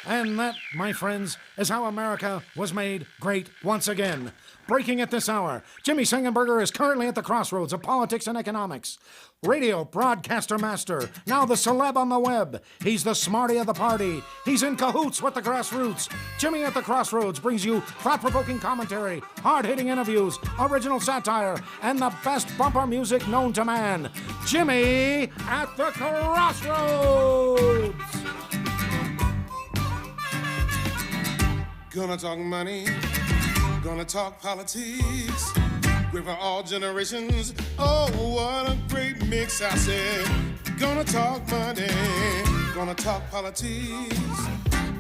And that, my friends, is how America was made great once again. Breaking at this hour, Jimmy Sengenberger is currently at the crossroads of politics and economics. Radio broadcaster master, now the celeb on the web. He's the smarty of the party. He's in cahoots with the grassroots. Jimmy at the Crossroads brings you thought-provoking commentary, hard-hitting interviews, original satire, and the best bumper music known to man. Jimmy at the Crossroads! Gonna talk money, gonna talk politics. Great for all generations. Oh, what a great mix, I said. Gonna talk money, gonna talk politics.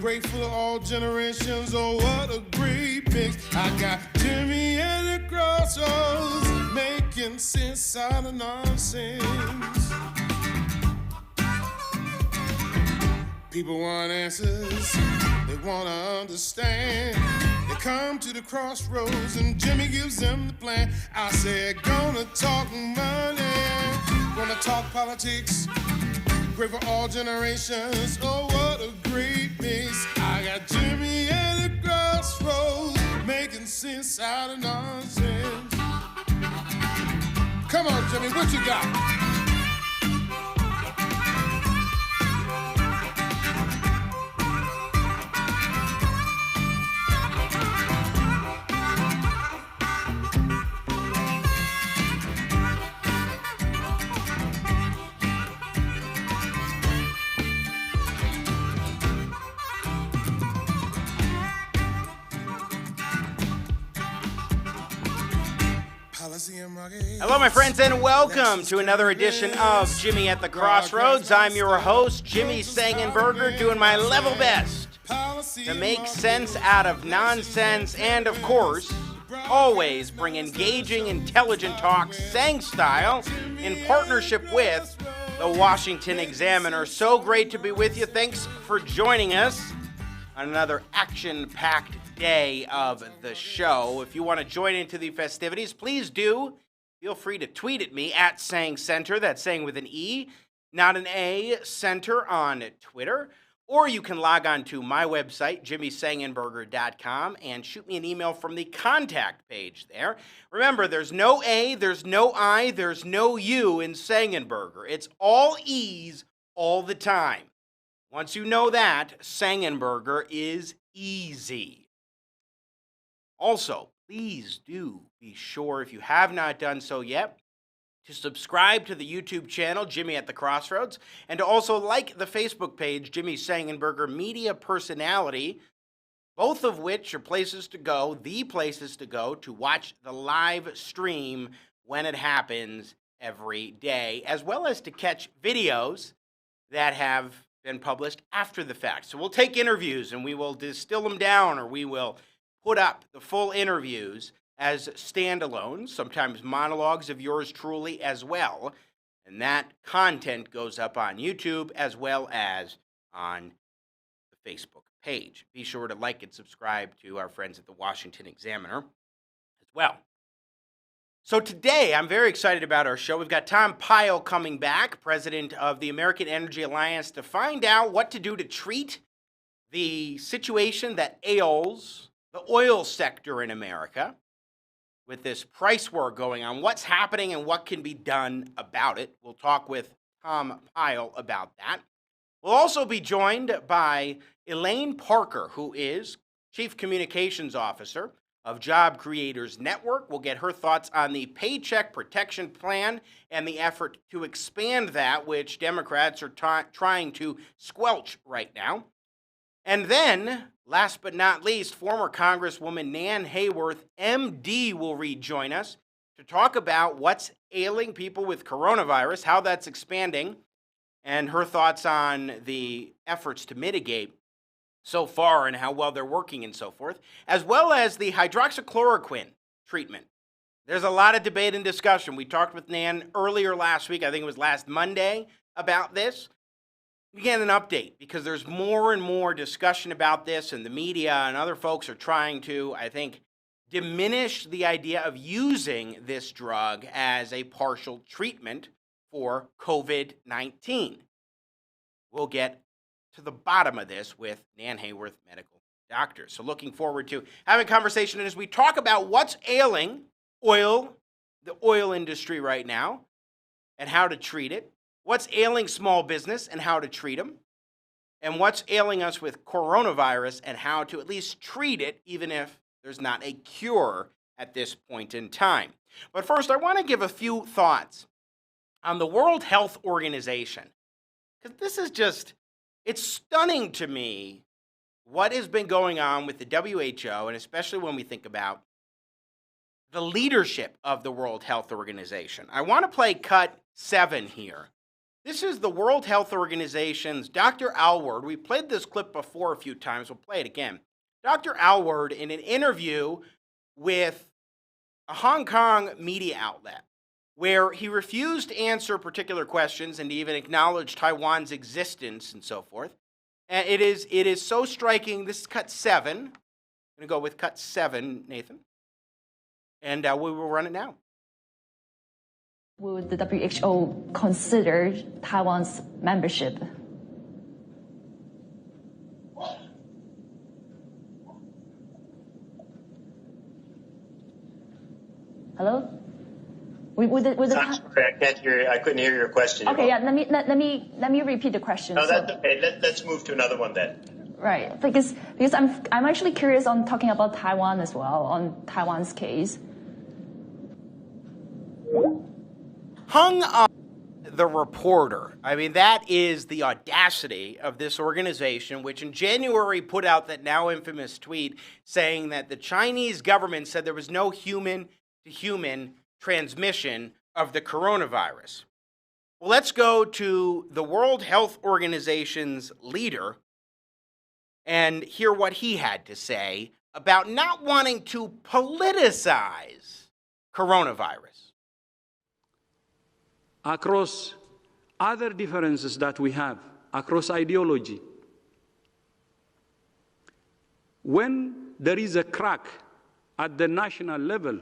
Great for all generations. Oh, what a great mix. I got Jimmy at the Crossroads, making sense out of nonsense. People want answers, they want to understand. They come to the crossroads and Jimmy gives them the plan. I said, gonna talk money, gonna talk politics. Great for all generations. Oh, what a great mix. I got Jimmy at the crossroads, making sense out of nonsense. Come on, Jimmy, what you got? Hello, my friends, and welcome to another edition of Jimmy at the Crossroads. I'm your host, Jimmy Sengenberger, doing my level best to make sense out of nonsense and, of course, always bring engaging, intelligent talk, Sang style, in partnership with the Washington Examiner. So great to be with you. Thanks for joining us on another action-packed day of the show. If you want to join into the festivities, please do. Feel free to tweet at me at Sang Center. That's Sang with an E, not an A, Center on Twitter. Or you can log on to my website, jimmysangenberger.com, and shoot me an email from the contact page there. Remember, there's no A, there's no I, there's no U in Sangenberger. It's all E's all the time. Once you know that, Sangenberger is easy. Also, please do be sure, if you have not done so yet, to subscribe to the YouTube channel, Jimmy at the Crossroads, and to also like the Facebook page, Jimmy Sangenberger Media Personality, both of which are places to go, the places to go to watch the live stream when it happens every day, as well as to catch videos that have been published after the fact. So we'll take interviews and we will distill them down, or we will put up the full interviews as standalones, sometimes monologues of yours truly as well. And that content goes up on YouTube as well as on the Facebook page. Be sure to like and subscribe to our friends at the Washington Examiner as well. So today, I'm very excited about our show. We've got Tom Pyle coming back, president of the American Energy Alliance, to find out what to do to treat the situation that ails the oil sector in America with this price war going on, what's happening and what can be done about it. We'll talk with Tom Pyle about that. We'll also be joined by Elaine Parker, who is Chief Communications Officer of Job Creators Network. We'll get her thoughts on the Paycheck Protection Plan and the effort to expand that, which Democrats are trying to squelch right now. And then, last but not least, former Congresswoman Nan Hayworth, MD, will rejoin us to talk about what's ailing people with coronavirus, how that's expanding, and her thoughts on the efforts to mitigate so far and how well they're working and so forth, as well as the hydroxychloroquine treatment. There's a lot of debate and discussion. We talked with Nan earlier last week, I think it was last Monday, about this. Again, an update, because there's more and more discussion about this, and the media and other folks are trying to, I think, diminish the idea of using this drug as a partial treatment for COVID-19. We'll get to the bottom of this with Nan Hayworth, medical doctor. So looking forward to having a conversation as we talk about what's ailing the oil industry right now and how to treat it, what's ailing small business and how to treat them, and what's ailing us with coronavirus and how to at least treat it, even if there's not a cure at this point in time. But first, I want to give a few thoughts on the World Health Organization, because this is just, it's stunning to me what has been going on with the WHO, and especially when we think about the leadership of the World Health Organization. I want to play cut 7 here. This is the World Health Organization's Dr. Alward. We played this clip before a few times. We'll play it again. Dr. Alward, in an interview with a Hong Kong media outlet, where he refused to answer particular questions and even acknowledge Taiwan's existence and so forth. And it is so striking. This is cut 7. I'm going to go with cut 7, Nathan. And we will run it now. Would the WHO consider Taiwan's membership? Hello? I'm sorry, I can't hear. I couldn't hear your question. Okay, yeah. Let me repeat the question. No, that's okay. Let's move to another one then. Right, because I'm actually curious on talking about Taiwan as well, on Taiwan's case. Hung on the reporter. I mean, that is the audacity of this organization, which in January put out that now infamous tweet saying that the Chinese government said there was no human-to-human transmission of the coronavirus. Well, let's go to the World Health Organization's leader and hear what he had to say about not wanting to politicize coronavirus. Across other differences that we have, across ideology, when there is a crack at the national level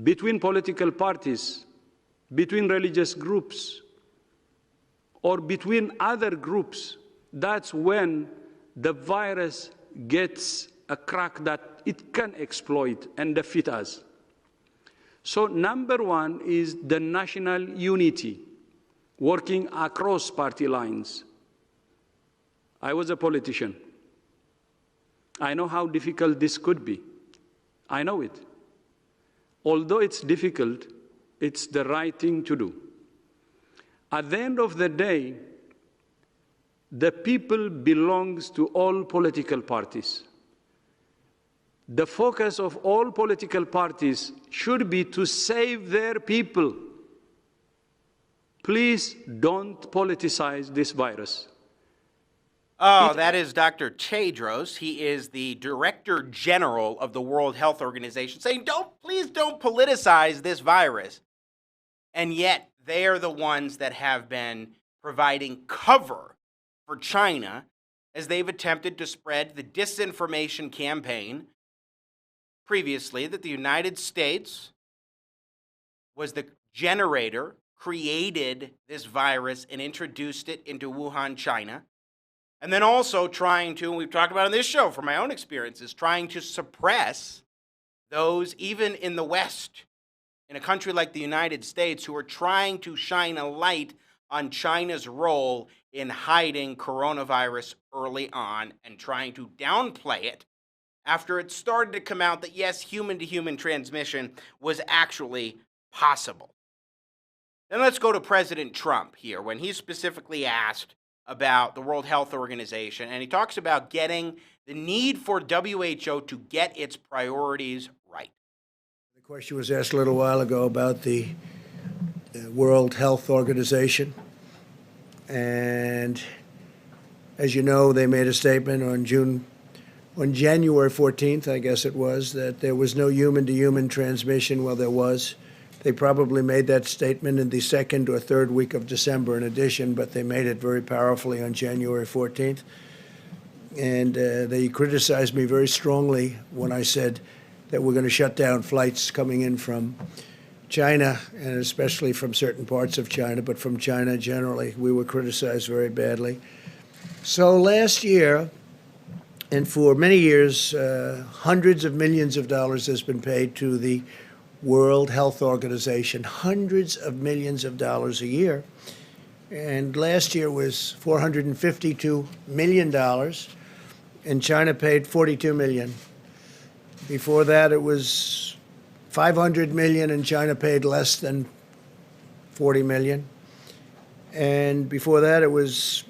between political parties, between religious groups, or between other groups, that's when the virus gets a crack that it can exploit and defeat us. So number one is the national unity, working across party lines. I was a politician. I know how difficult this could be. I know it. Although it's difficult, it's the right thing to do. At the end of the day, the people belongs to all political parties. The focus of all political parties should be to save their people. Please don't politicize this virus. Oh, that is Dr. Tedros. He is the Director General of the World Health Organization, saying, please don't politicize this virus. And yet, they are the ones that have been providing cover for China as they've attempted to spread the disinformation campaign previously that the United States was the generator, created this virus, and introduced it into Wuhan, China. And then also trying to, and we've talked about on this show from my own experiences, trying to suppress those even in the West, in a country like the United States, who are trying to shine a light on China's role in hiding coronavirus early on and trying to downplay it after it started to come out that, yes, human-to-human transmission was actually possible. Then let's go to President Trump here, when he's specifically asked about the World Health Organization, and he talks about getting the need for WHO to get its priorities right. The question was asked a little while ago about the World Health Organization, and as you know, they made a statement on January 14th, I guess it was, that there was no human-to-human transmission. Well, there was. They probably made that statement in the second or third week of December in addition, but they made it very powerfully on January 14th. And they criticized me very strongly when I said that we're going to shut down flights coming in from China, and especially from certain parts of China, but from China generally, we were criticized very badly. So last year, and for many years, hundreds of millions of dollars has been paid to the World Health Organization, hundreds of millions of dollars a year. And last year was $452 million, and China paid $42 million. Before that, it was $500 million, and China paid less than $40 million. And before that, it was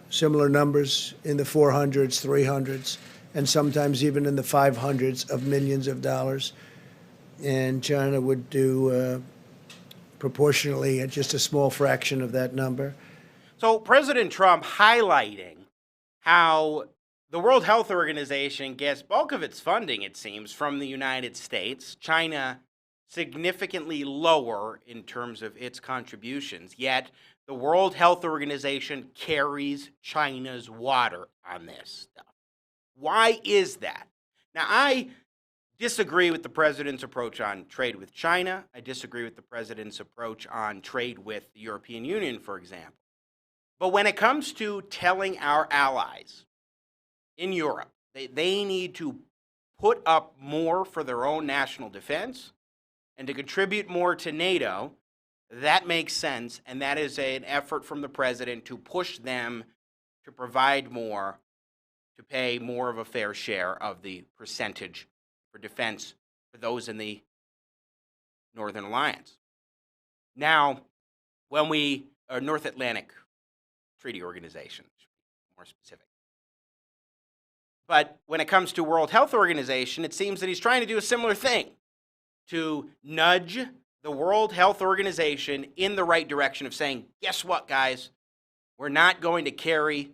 similar numbers in the 400s, 300s, and sometimes even in the 500s of millions of dollars. And China would do proportionally just a small fraction of that number. So President Trump highlighting how the World Health Organization gets bulk of its funding, it seems, from the United States. China significantly lower in terms of its contributions, yet the World Health Organization carries China's water on this stuff. Why is that? Now, I disagree with the president's approach on trade with China. I disagree with the president's approach on trade with the European Union, for example. But when it comes to telling our allies in Europe they need to put up more for their own national defense and to contribute more to NATO, that makes sense, and that is an effort from the president to push them to provide more, to pay more of a fair share of the percentage for defense for those in the Northern Alliance. Now, when we, or North Atlantic Treaty Organization, to be more specific. But when it comes to World Health Organization, it seems that he's trying to do a similar thing, to nudge the World Health Organization in the right direction of saying, guess what, guys? We're not going to carry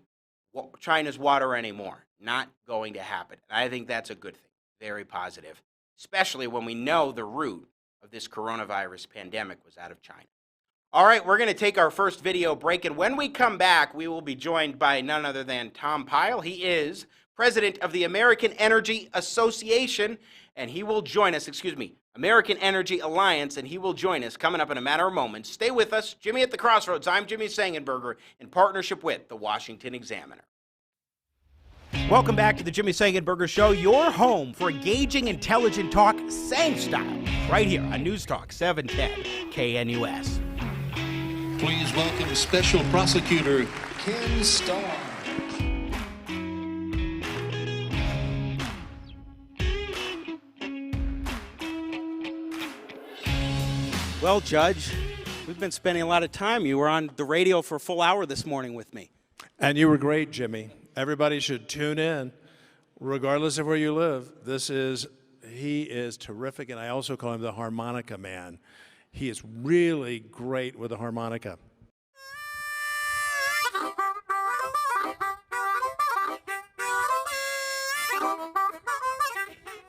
China's water anymore. Not going to happen. And I think that's a good thing. Very positive, especially when we know the root of this coronavirus pandemic was out of China. All right, we're going to take our first video break, and when we come back, we will be joined by none other than Tom Pyle. He is president of the American Energy Association, and he will join us, American Energy Alliance, and he will join us coming up in a matter of moments. Stay with us. Jimmy at the Crossroads. I'm Jimmy Sengenberger in partnership with the Washington Examiner. Welcome back to the Jimmy Sengenberger Show, your home for engaging, intelligent talk, same style, right here on News Talk 710 KNUS. Please welcome Special Prosecutor Ken Starr. Well, Judge, we've been spending a lot of time. You were on the radio for a full hour this morning with me. And you were great, Jimmy. Everybody should tune in, regardless of where you live. He is terrific, and I also call him the harmonica man. He is really great with the harmonica.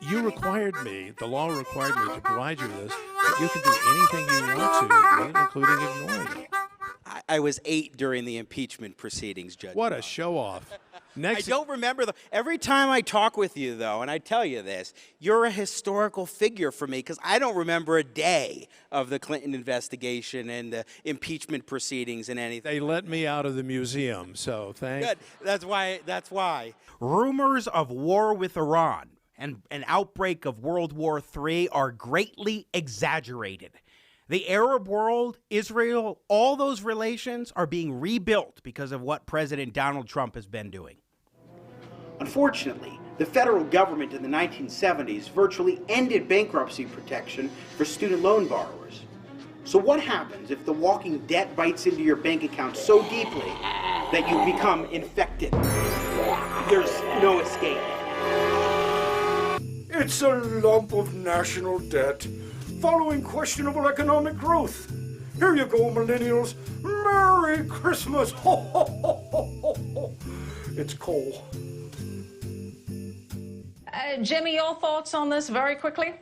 You required me, the law required me to provide you this, but you can do anything you want to, including ignoring it. I was 8 during the impeachment proceedings, Judge. What a show-off. I don't remember, every time I talk with you, though, and I tell you this, you're a historical figure for me because I don't remember a day of the Clinton investigation and the impeachment proceedings and anything. They let me out of the museum, so thanks. Good. That's why. Rumors of war with Iran and an outbreak of World War III are greatly exaggerated. The Arab world, Israel, all those relations are being rebuilt because of what President Donald Trump has been doing. Unfortunately, the federal government in the 1970s virtually ended bankruptcy protection for student loan borrowers. So what happens if the walking debt bites into your bank account so deeply that you become infected? There's no escape. It's a lump of national debt following questionable economic growth. Here you go, millennials. Merry Christmas. Ho, ho, ho, ho, ho, ho. It's coal. Jimmy, your thoughts on this very quickly?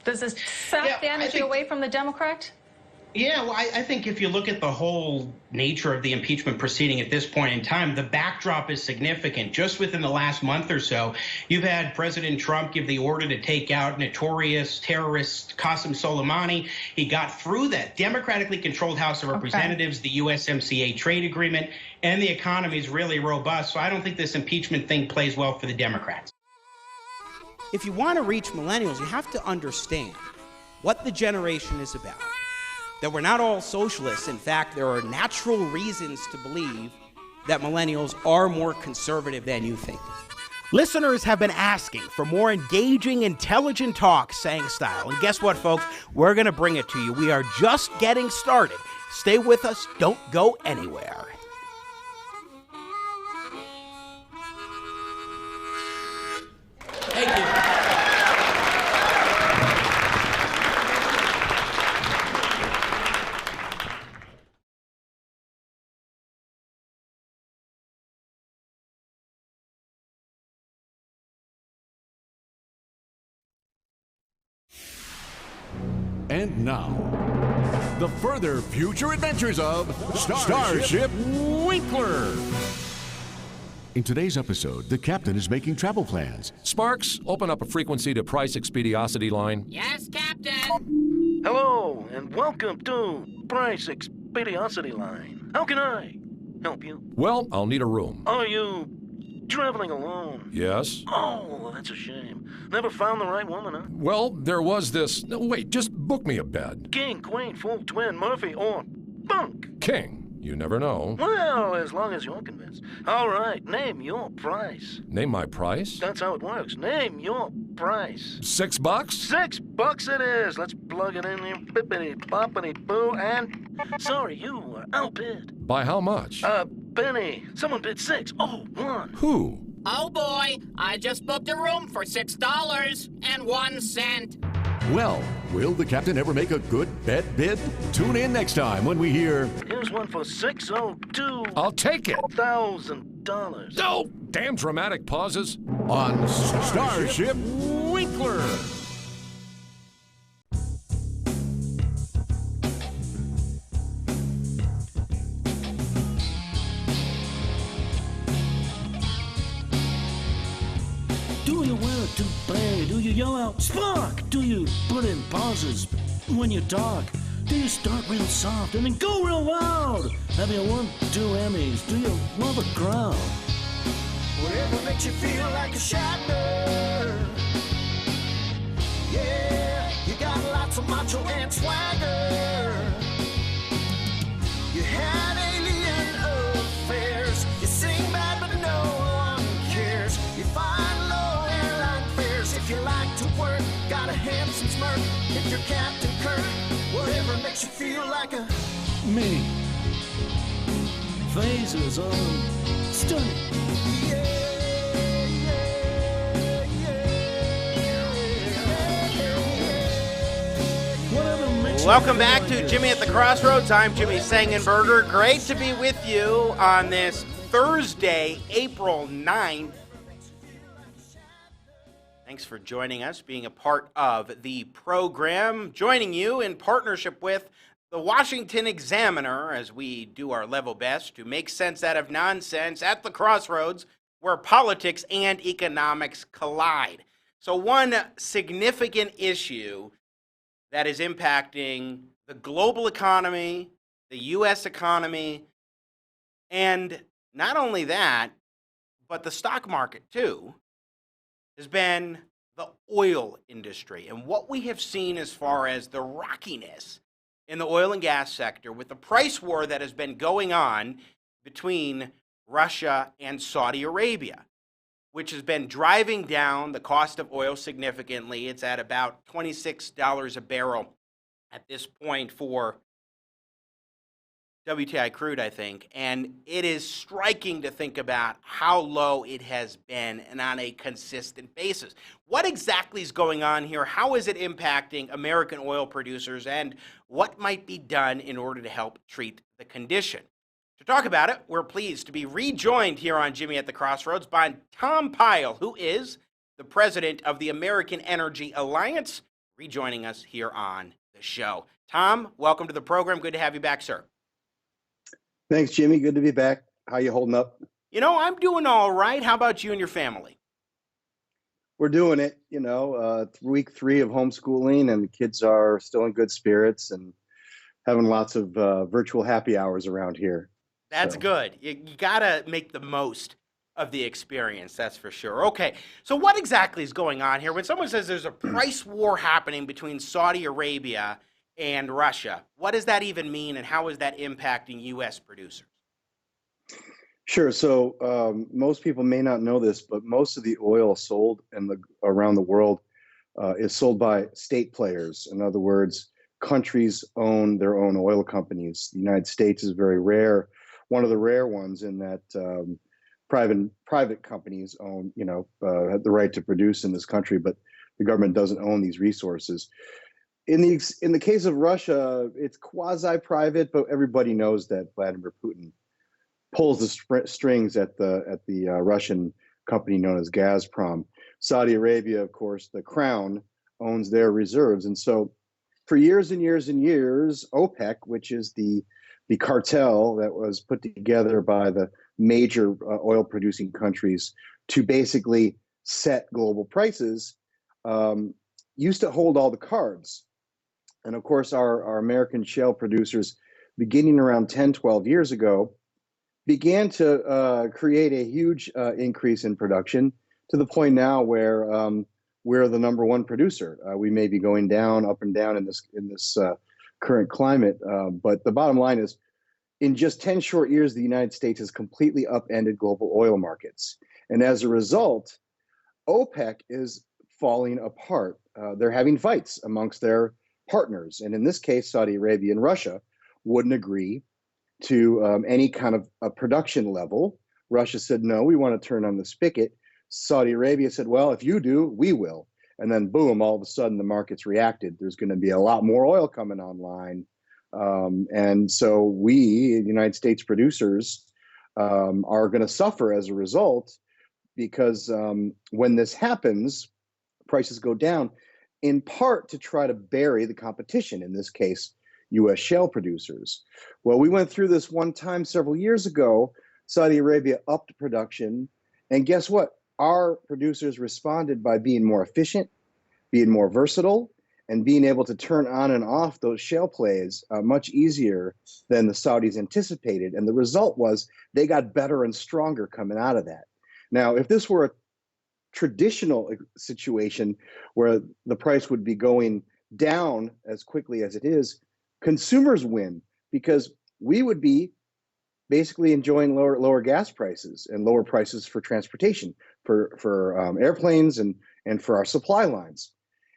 Does this sap the energy away from the Democrat? Yeah, well, I think if you look at the whole nature of the impeachment proceeding at this point in time, the backdrop is significant. Just within the last month or so, you've had President Trump give the order to take out notorious terrorist Qasem Soleimani. He got through that democratically controlled House of Representatives, the USMCA trade agreement, and the economy is really robust. So I don't think this impeachment thing plays well for the Democrats. If you want to reach millennials, you have to understand what the generation is about. That we're not all socialists. In fact, there are natural reasons to believe that millennials are more conservative than you think. Listeners have been asking for more engaging, intelligent talk, saying style. And guess what, folks? We're going to bring it to you. We are just getting started. Stay with us. Don't go anywhere. Thank you. And now, the further future adventures of Starship Winkler. In today's episode, the captain is making travel plans. Sparks, open up a frequency to price expediosity line. Yes, Captain. Hello, and welcome to Price Expediosity Line. How can I help you? Well, I'll need a room. Are you traveling alone? Yes. Oh, that's a shame. Never found the right woman, huh? Well, there was this... No, wait, just book me a bed. King, queen, full, twin, Murphy, or bunk. King. You never know. Well, as long as you're convinced. All right, name your price. Name my price? That's how it works. Name your price. $6? $6 it is. Let's plug it in here. Bippity boppity boo, and sorry, you are outbid. By how much? Penny. Someone bid 6. Oh, 1. Who? Oh boy, I just booked a room for $6.01. Well, will the captain ever make a good bed bid? Tune in next time when we hear... Here's one for $602. I'll take it. $1,000. No! Damn dramatic pauses. On Starship Winkler. Do you wear a toupee? Do you yell out, Spark? Do you put in pauses when you talk? Do you start real soft and then go real loud? Have you won 2 Emmys? Do you love a crowd? Whatever makes you feel like a Shatner. Yeah, you got lots of macho and swagger. You had alien affairs. You sing bad but no one cares. You find low airline fares. If you like to work, got a handsome smirk. If you're Captain Kirk, whatever makes you feel like a Me. Phasers on stunning. Welcome back to Jimmy at the Crossroads. I'm Jimmy Sengenberger. Great to be with you on this Thursday, April 9th. Thanks for joining us, being a part of the program. Joining you in partnership with the Washington Examiner as we do our level best to make sense out of nonsense at the crossroads where politics and economics collide. So one significant issue that is impacting the global economy, the U.S. economy, and not only that, but the stock market too, has been the oil industry. And what we have seen as far as the rockiness in the oil and gas sector with the price war that has been going on between Russia and Saudi Arabia, which has been driving down the cost of oil significantly. It's at about $26 a barrel at this point for WTI crude, I think. And it is striking to think about how low it has been and on a consistent basis. What exactly is going on here? How is it impacting American oil producers? And what might be done in order to help treat the condition? To talk about it, we're pleased to be rejoined here on Jimmy at the Crossroads by Tom Pyle, who is the president of the American Energy Alliance, rejoining us here on the show. Tom, welcome to the program. Good to have you back, sir. Thanks, Jimmy. Good to be back. How you holding up? You know, I'm doing all right. How about you and your family? We're doing it. Week 3 of homeschooling, and the kids are still in good spirits and having lots of virtual happy hours around here. That's good. You got to make the most of the experience, that's for sure. Okay, so what exactly is going on here? When someone says there's a price war happening between Saudi Arabia and Russia, what does that even mean, and how is that impacting U.S. producers? Sure. So most people may not know this, but most of the oil sold around the world is sold by state players. In other words, countries own their own oil companies. The United States is very rare, one of the rare ones in that private companies own, have the right to produce in this country, but the government doesn't own these resources. In the case of Russia, it's quasi-private, but everybody knows that Vladimir Putin pulls the strings at the Russian company known as Gazprom. Saudi Arabia, of course, the crown owns their reserves. And so for years and years and years, OPEC, which is the cartel that was put together by the major oil producing countries to basically set global prices, used to hold all the cards. And of course, our American shale producers, beginning around 10, 12 years ago, began to create a huge increase in production to the point now where we're the number one producer. We may be going down, up and down in this current climate, but the bottom line is, in just 10 short years, the United States has completely upended global oil markets. And as a result, OPEC is falling apart. They're having fights amongst their partners. And in this case, Saudi Arabia and Russia wouldn't agree to any kind of a production level. Russia said, no, we want to turn on the spigot. Saudi Arabia said, well, if you do, we will. And then boom, all of a sudden the markets reacted. There's going to be a lot more oil coming online. And so we, the United States producers, are going to suffer as a result, because when this happens, prices go down, in part to try to bury the competition, in this case, U.S. shale producers. Well, we went through this one time several years ago. Saudi Arabia upped production. And guess what? Our producers responded by being more efficient, being more versatile, and being able to turn on and off those shale plays much easier than the Saudis anticipated. And the result was they got better and stronger coming out of that. Now, if this were a traditional situation where the price would be going down as quickly as it is, consumers win, because we would be basically enjoying lower gas prices and lower prices for transportation, for airplanes and for our supply lines.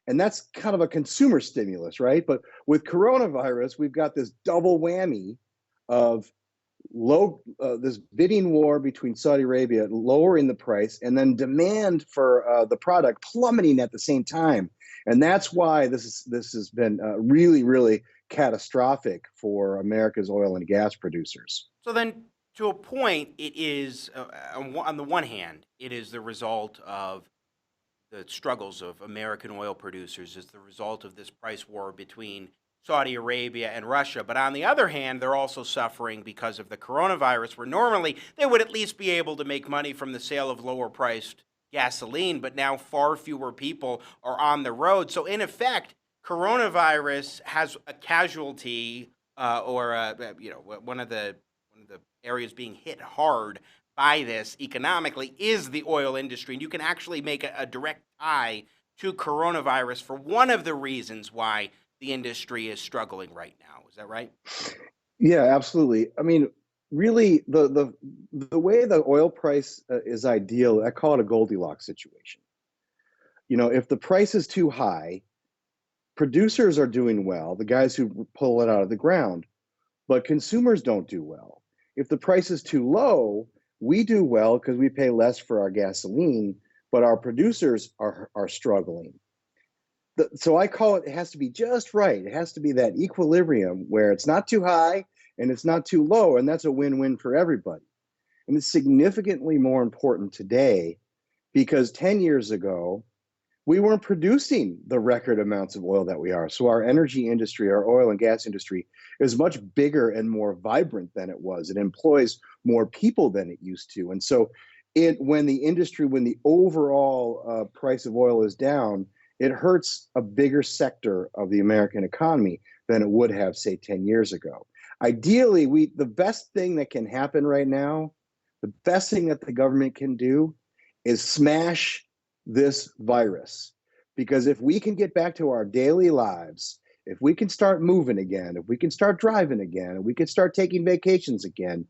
And that's kind of a consumer stimulus, right? But with coronavirus, we've got this double whammy of this bidding war between Saudi Arabia lowering the price, and then demand for the product plummeting at the same time. And that's why this has been really, really catastrophic for America's oil and gas producers. So then, to a point, it is, on the one hand, it is the result of the struggles of American oil producers, as the result of this price war between Saudi Arabia and Russia. But on the other hand, they're also suffering because of the coronavirus, where normally they would at least be able to make money from the sale of lower-priced gasoline, but now far fewer people are on the road. So in effect, coronavirus has a casualty, one of the areas being hit hard by this economically is the oil industry. And you can actually make a direct tie to coronavirus for one of the reasons why the industry is struggling right now. Is that right? Yeah, absolutely. I mean, really, the way the oil price is ideal, I call it a Goldilocks situation. If the price is too high, producers are doing well, the guys who pull it out of the ground, but consumers don't do well. If the price is too low, we do well because we pay less for our gasoline, but our producers are struggling. So I call it has to be just right. It has to be that equilibrium where it's not too high and it's not too low, and that's a win-win for everybody. And it's significantly more important today because 10 years ago, we weren't producing the record amounts of oil that we are. So our energy industry, our oil and gas industry, is much bigger and more vibrant than it was. It employs more people than it used to. And so when the overall price of oil is down, it hurts a bigger sector of the American economy than it would have, say, 10 years ago. Ideally, the best thing that can happen right now, the best thing that the government can do is smash this virus. Because if we can get back to our daily lives, if we can start moving again, if we can start driving again, if we can start taking vacations again,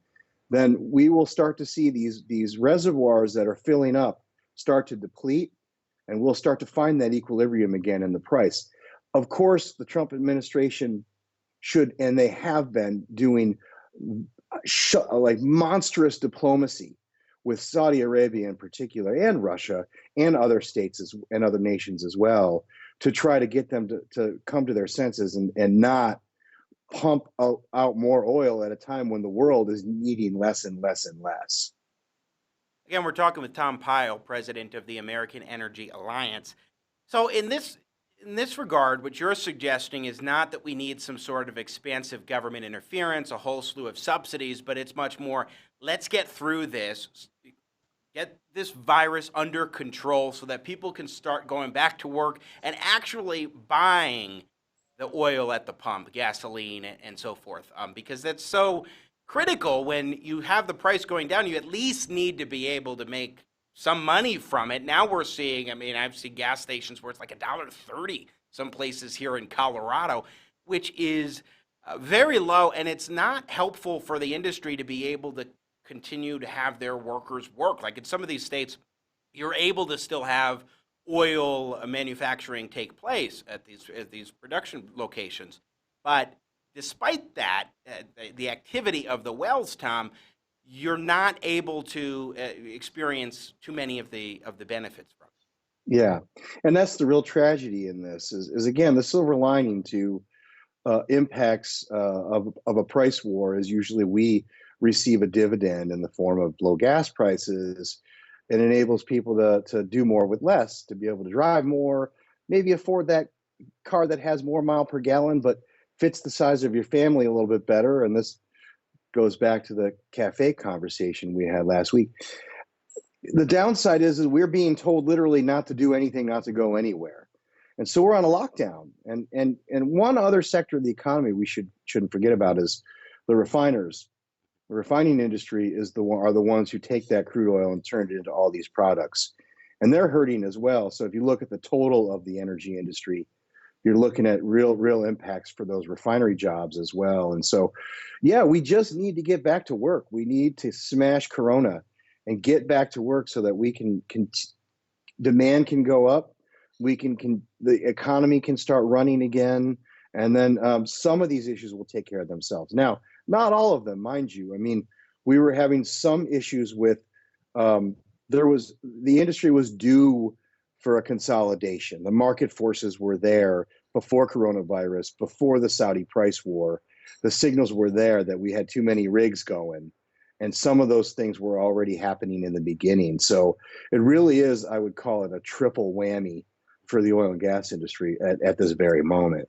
then we will start to see these reservoirs that are filling up start to deplete, and we'll start to find that equilibrium again in the price. Of course, the Trump administration should, and they have been doing like monstrous diplomacy with Saudi Arabia in particular, and Russia, and other states and other nations as well, to try to get them to come to their senses and not pump out more oil at a time when the world is needing less and less and less. Again, we're talking with Tom Pyle, president of the American Energy Alliance. So in this regard, what you're suggesting is not that we need some sort of expansive government interference, a whole slew of subsidies, but it's much more, let's get through this, get this virus under control so that people can start going back to work and actually buying the oil at the pump, gasoline, and so forth, because that's so critical. When you have the price going down, you at least need to be able to make some money from it. Now we're seeing, I've seen gas stations where it's like $1.30 some places here in Colorado, which is very low, and it's not helpful for the industry to be able to continue to have their workers work. Like in some of these states, you're able to still have oil manufacturing take place at these production locations. But despite that, the activity of the wells, Tom, you're not able to experience too many of the benefits from it. Yeah, and that's the real tragedy in this is again, the silver lining to impacts of a price war is usually we receive a dividend in the form of low gas prices. It enables people to do more with less, to be able to drive more, maybe afford that car that has more mile per gallon, but fits the size of your family a little bit better. And this goes back to the cafe conversation we had last week. The downside is we're being told literally not to do anything, not to go anywhere. And so we're on a lockdown. And one other sector of the economy we shouldn't forget about is the refiners. The refining industry are the ones who take that crude oil and turn it into all these products. And they're hurting as well. So if you look at the total of the energy industry, you're looking at real impacts for those refinery jobs as well. And so, yeah, we just need to get back to work. We need to smash Corona and get back to work so that we can demand can go up. The economy can start running again. And then some of these issues will take care of themselves. Now, not all of them, mind you. We were having some issues with, the industry was due for a consolidation. The market forces were there before coronavirus, before the Saudi price war. The signals were there that we had too many rigs going. And some of those things were already happening in the beginning. So it really is, I would call it a triple whammy for the oil and gas industry at this very moment.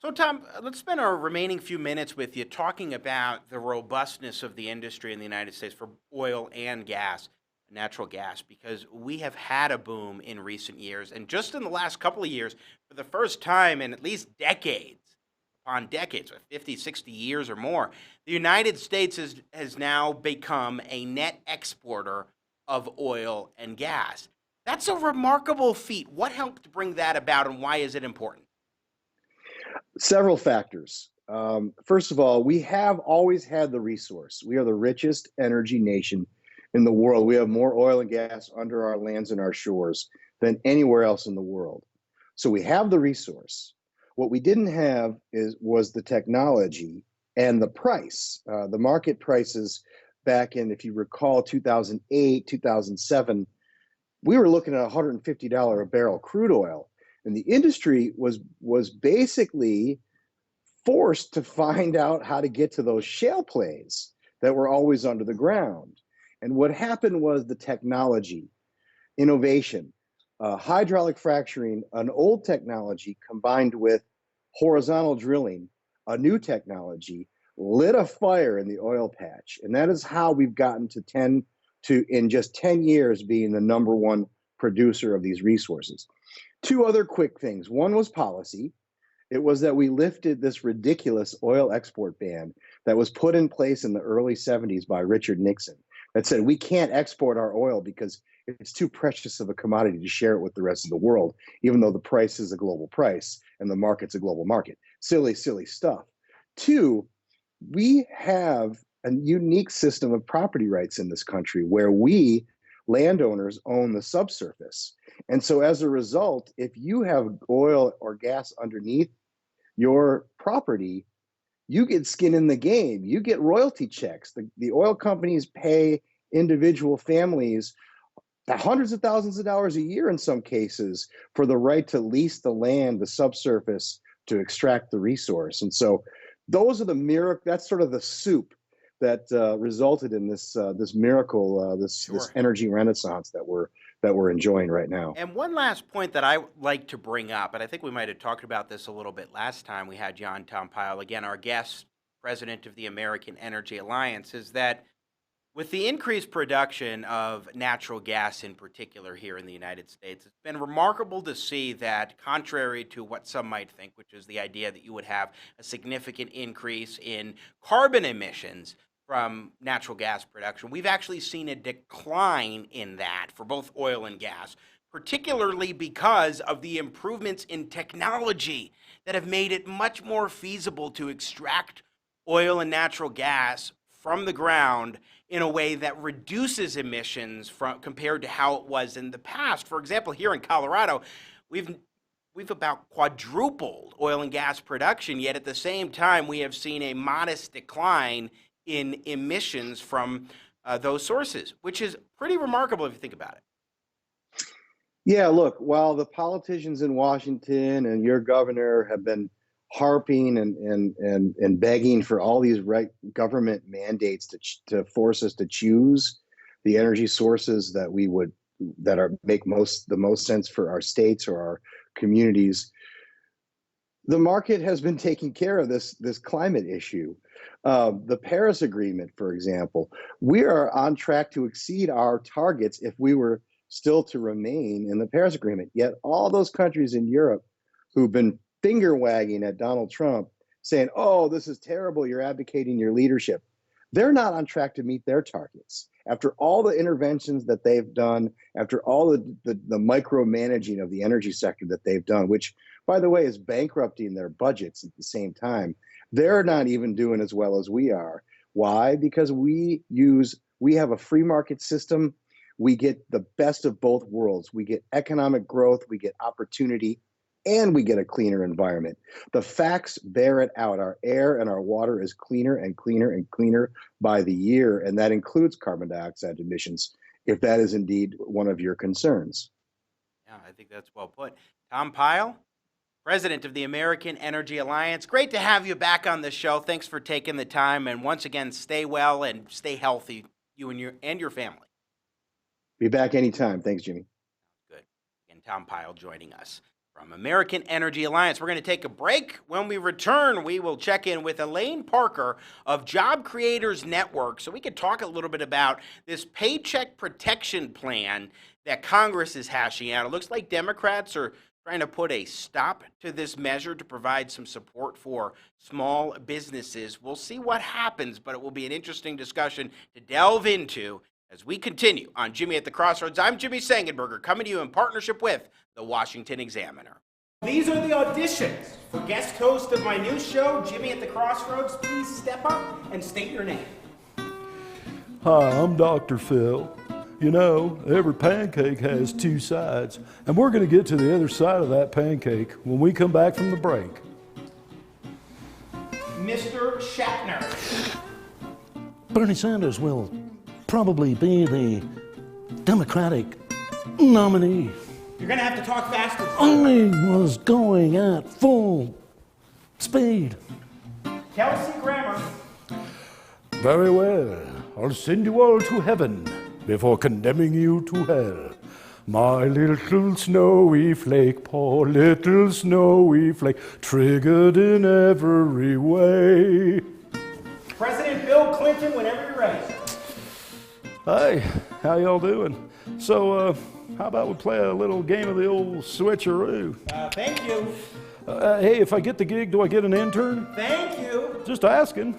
So, Tom, let's spend our remaining few minutes with you talking about the robustness of the industry in the United States for oil and gas, natural gas, because we have had a boom in recent years. And just in the last couple of years, for the first time in at least decades, upon decades, 50, 60 years or more, the United States has now become a net exporter of oil and gas. That's a remarkable feat. What helped bring that about, and why is it important? Several factors. First of all, we have always had the resource. We are the richest energy nation in the world. We have more oil and gas under our lands and our shores than anywhere else in the world. So we have the resource. What we didn't have was the technology and the price. The market prices back in, if you recall, 2008, 2007, we were looking at $150 a barrel crude oil. And the industry was basically forced to find out how to get to those shale plays that were always under the ground. And what happened was the technology, innovation, hydraulic fracturing, an old technology combined with horizontal drilling, a new technology, lit a fire in the oil patch. And that is how we've gotten in just 10 years, being the number one producer of these resources. Two other quick things. One was policy. It was that we lifted this ridiculous oil export ban that was put in place in the early 70s by Richard Nixon that said we can't export our oil because it's too precious of a commodity to share it with the rest of the world, even though the price is a global price and the market's a global market. Silly, silly stuff. Two, we have a unique system of property rights in this country where we, landowners, own the subsurface. And so as a result, if you have oil or gas underneath your property, you get skin in the game. You get royalty checks. The oil companies pay individual families hundreds of thousands of dollars a year in some cases for the right to lease the land, the subsurface, to extract the resource. And so those are the miracle. That's sort of the soup that resulted in this miracle, this energy renaissance that we're enjoying right now. And one last point that I like to bring up, and I think we might have talked about this a little bit last time we had you on, Tom Pyle, again, our guest, president of the American Energy Alliance, is that with the increased production of natural gas in particular here in the United States, it's been remarkable to see that, contrary to what some might think, which is the idea that you would have a significant increase in carbon emissions from natural gas production, we've actually seen a decline in that for both oil and gas, particularly because of the improvements in technology that have made it much more feasible to extract oil and natural gas from the ground in a way that reduces emissions compared to how it was in the past. For example, here in Colorado, we've about quadrupled oil and gas production, yet at the same time we have seen a modest decline in emissions from those sources, which is pretty remarkable if you think about it. Yeah, look, while the politicians in Washington and your governor have been harping and begging for all these government mandates to force us to choose the energy sources that make the most sense for our states or our communities, the market has been taking care of this climate issue. The Paris Agreement, for example, we are on track to exceed our targets if we were still to remain in the Paris Agreement. Yet all those countries in Europe who've been finger wagging at Donald Trump saying, oh, this is terrible, you're abdicating your leadership, they're not on track to meet their targets. After all the interventions that they've done, after all the micromanaging of the energy sector that they've done, which, by the way, is bankrupting their budgets at the same time, they're not even doing as well as we are. Why? Because we have a free market system. We get the best of both worlds. We get economic growth, we get opportunity, and we get a cleaner environment. The facts bear it out. Our air and our water is cleaner and cleaner and cleaner by the year, and that includes carbon dioxide emissions, if that is indeed one of your concerns. Yeah, I think that's well put. Tom Pyle, president of the American Energy Alliance. Great to have you back on the show. Thanks for taking the time, and once again, stay well and stay healthy, you and your family. Be back anytime. Thanks, Jimmy. Good. And Tom Pyle joining us from American Energy Alliance. We're going to take a break. When we return, we will check in with Elaine Parker of Job Creators Network so we can talk a little bit about this Paycheck Protection Plan that Congress is hashing out. It looks like Democrats are trying to put a stop to this measure to provide some support for small businesses. We'll see what happens, but it will be an interesting discussion to delve into as we continue on Jimmy at the Crossroads. I'm Jimmy Sengenberger, coming to you in partnership with the Washington Examiner. These are the auditions for guest host of my new show, Jimmy at the Crossroads. Please step up and state your name. Hi, I'm Dr. Phil. You know, every pancake has two sides, and we're going to get to the other side of that pancake when we come back from the break. Mr. Shatner. Bernie Sanders will probably be the Democratic nominee. You're going to have to talk faster. I was going at full speed. Kelsey Grammer. Very well. I'll send you all to heaven before condemning you to hell. My little snowy flake, poor little snowy flake, triggered in every way. President Bill Clinton, whenever you're ready. Hey, how y'all doing? So, how about we play a little game of the old switcheroo? Thank you. Hey, if I get the gig, do I get an intern? Thank you. Just asking.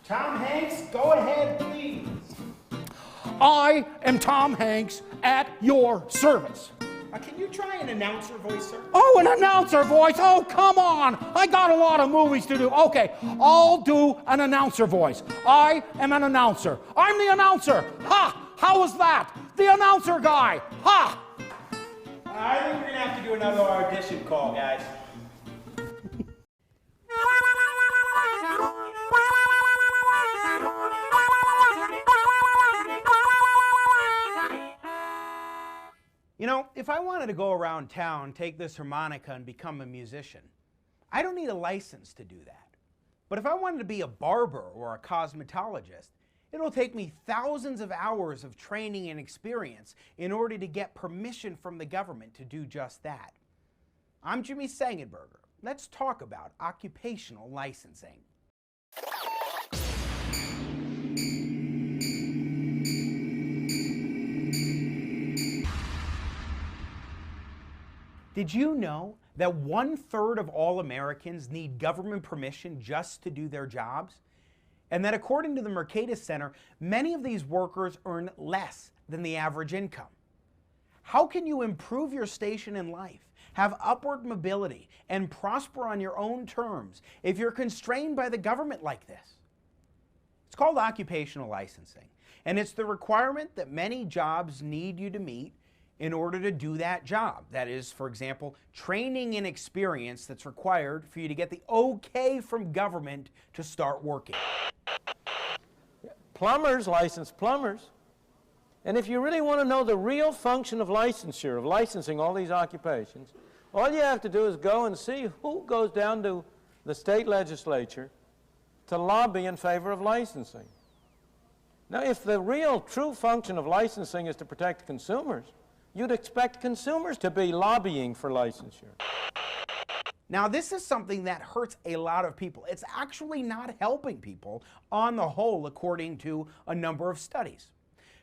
Tom Hanks, go ahead, please. I am Tom Hanks at your service. Can you try an announcer voice, sir? Oh, an announcer voice. Oh, come on. I got a lot of movies to do. Okay, I'll do an announcer voice. I am an announcer. I'm the announcer. Ha! How was that? The announcer guy. Ha! I think we're going to have to do another audition call, guys. You know, if I wanted to go around town, take this harmonica, and become a musician, I don't need a license to do that. But if I wanted to be a barber or a cosmetologist, it'll take me thousands of hours of training and experience in order to get permission from the government to do just that. I'm Jimmy Sengenberger. Let's talk about occupational licensing. Did you know that 1/3 of all Americans need government permission just to do their jobs? And that according to the Mercatus Center, many of these workers earn less than the average income. How can you improve your station in life, have upward mobility, and prosper on your own terms if you're constrained by the government like this? It's called occupational licensing, and it's the requirement that many jobs need you to meet in order to do that job. That is, for example, training and experience that's required for you to get the okay from government to start working. Plumbers license plumbers. And if you really want to know the real function of licensure, of licensing all these occupations, all you have to do is go and see who goes down to the state legislature to lobby in favor of licensing. Now, if the real true function of licensing is to protect consumers, you'd expect consumers to be lobbying for licensure. Now, this is something that hurts a lot of people. It's actually not helping people on the whole, according to a number of studies.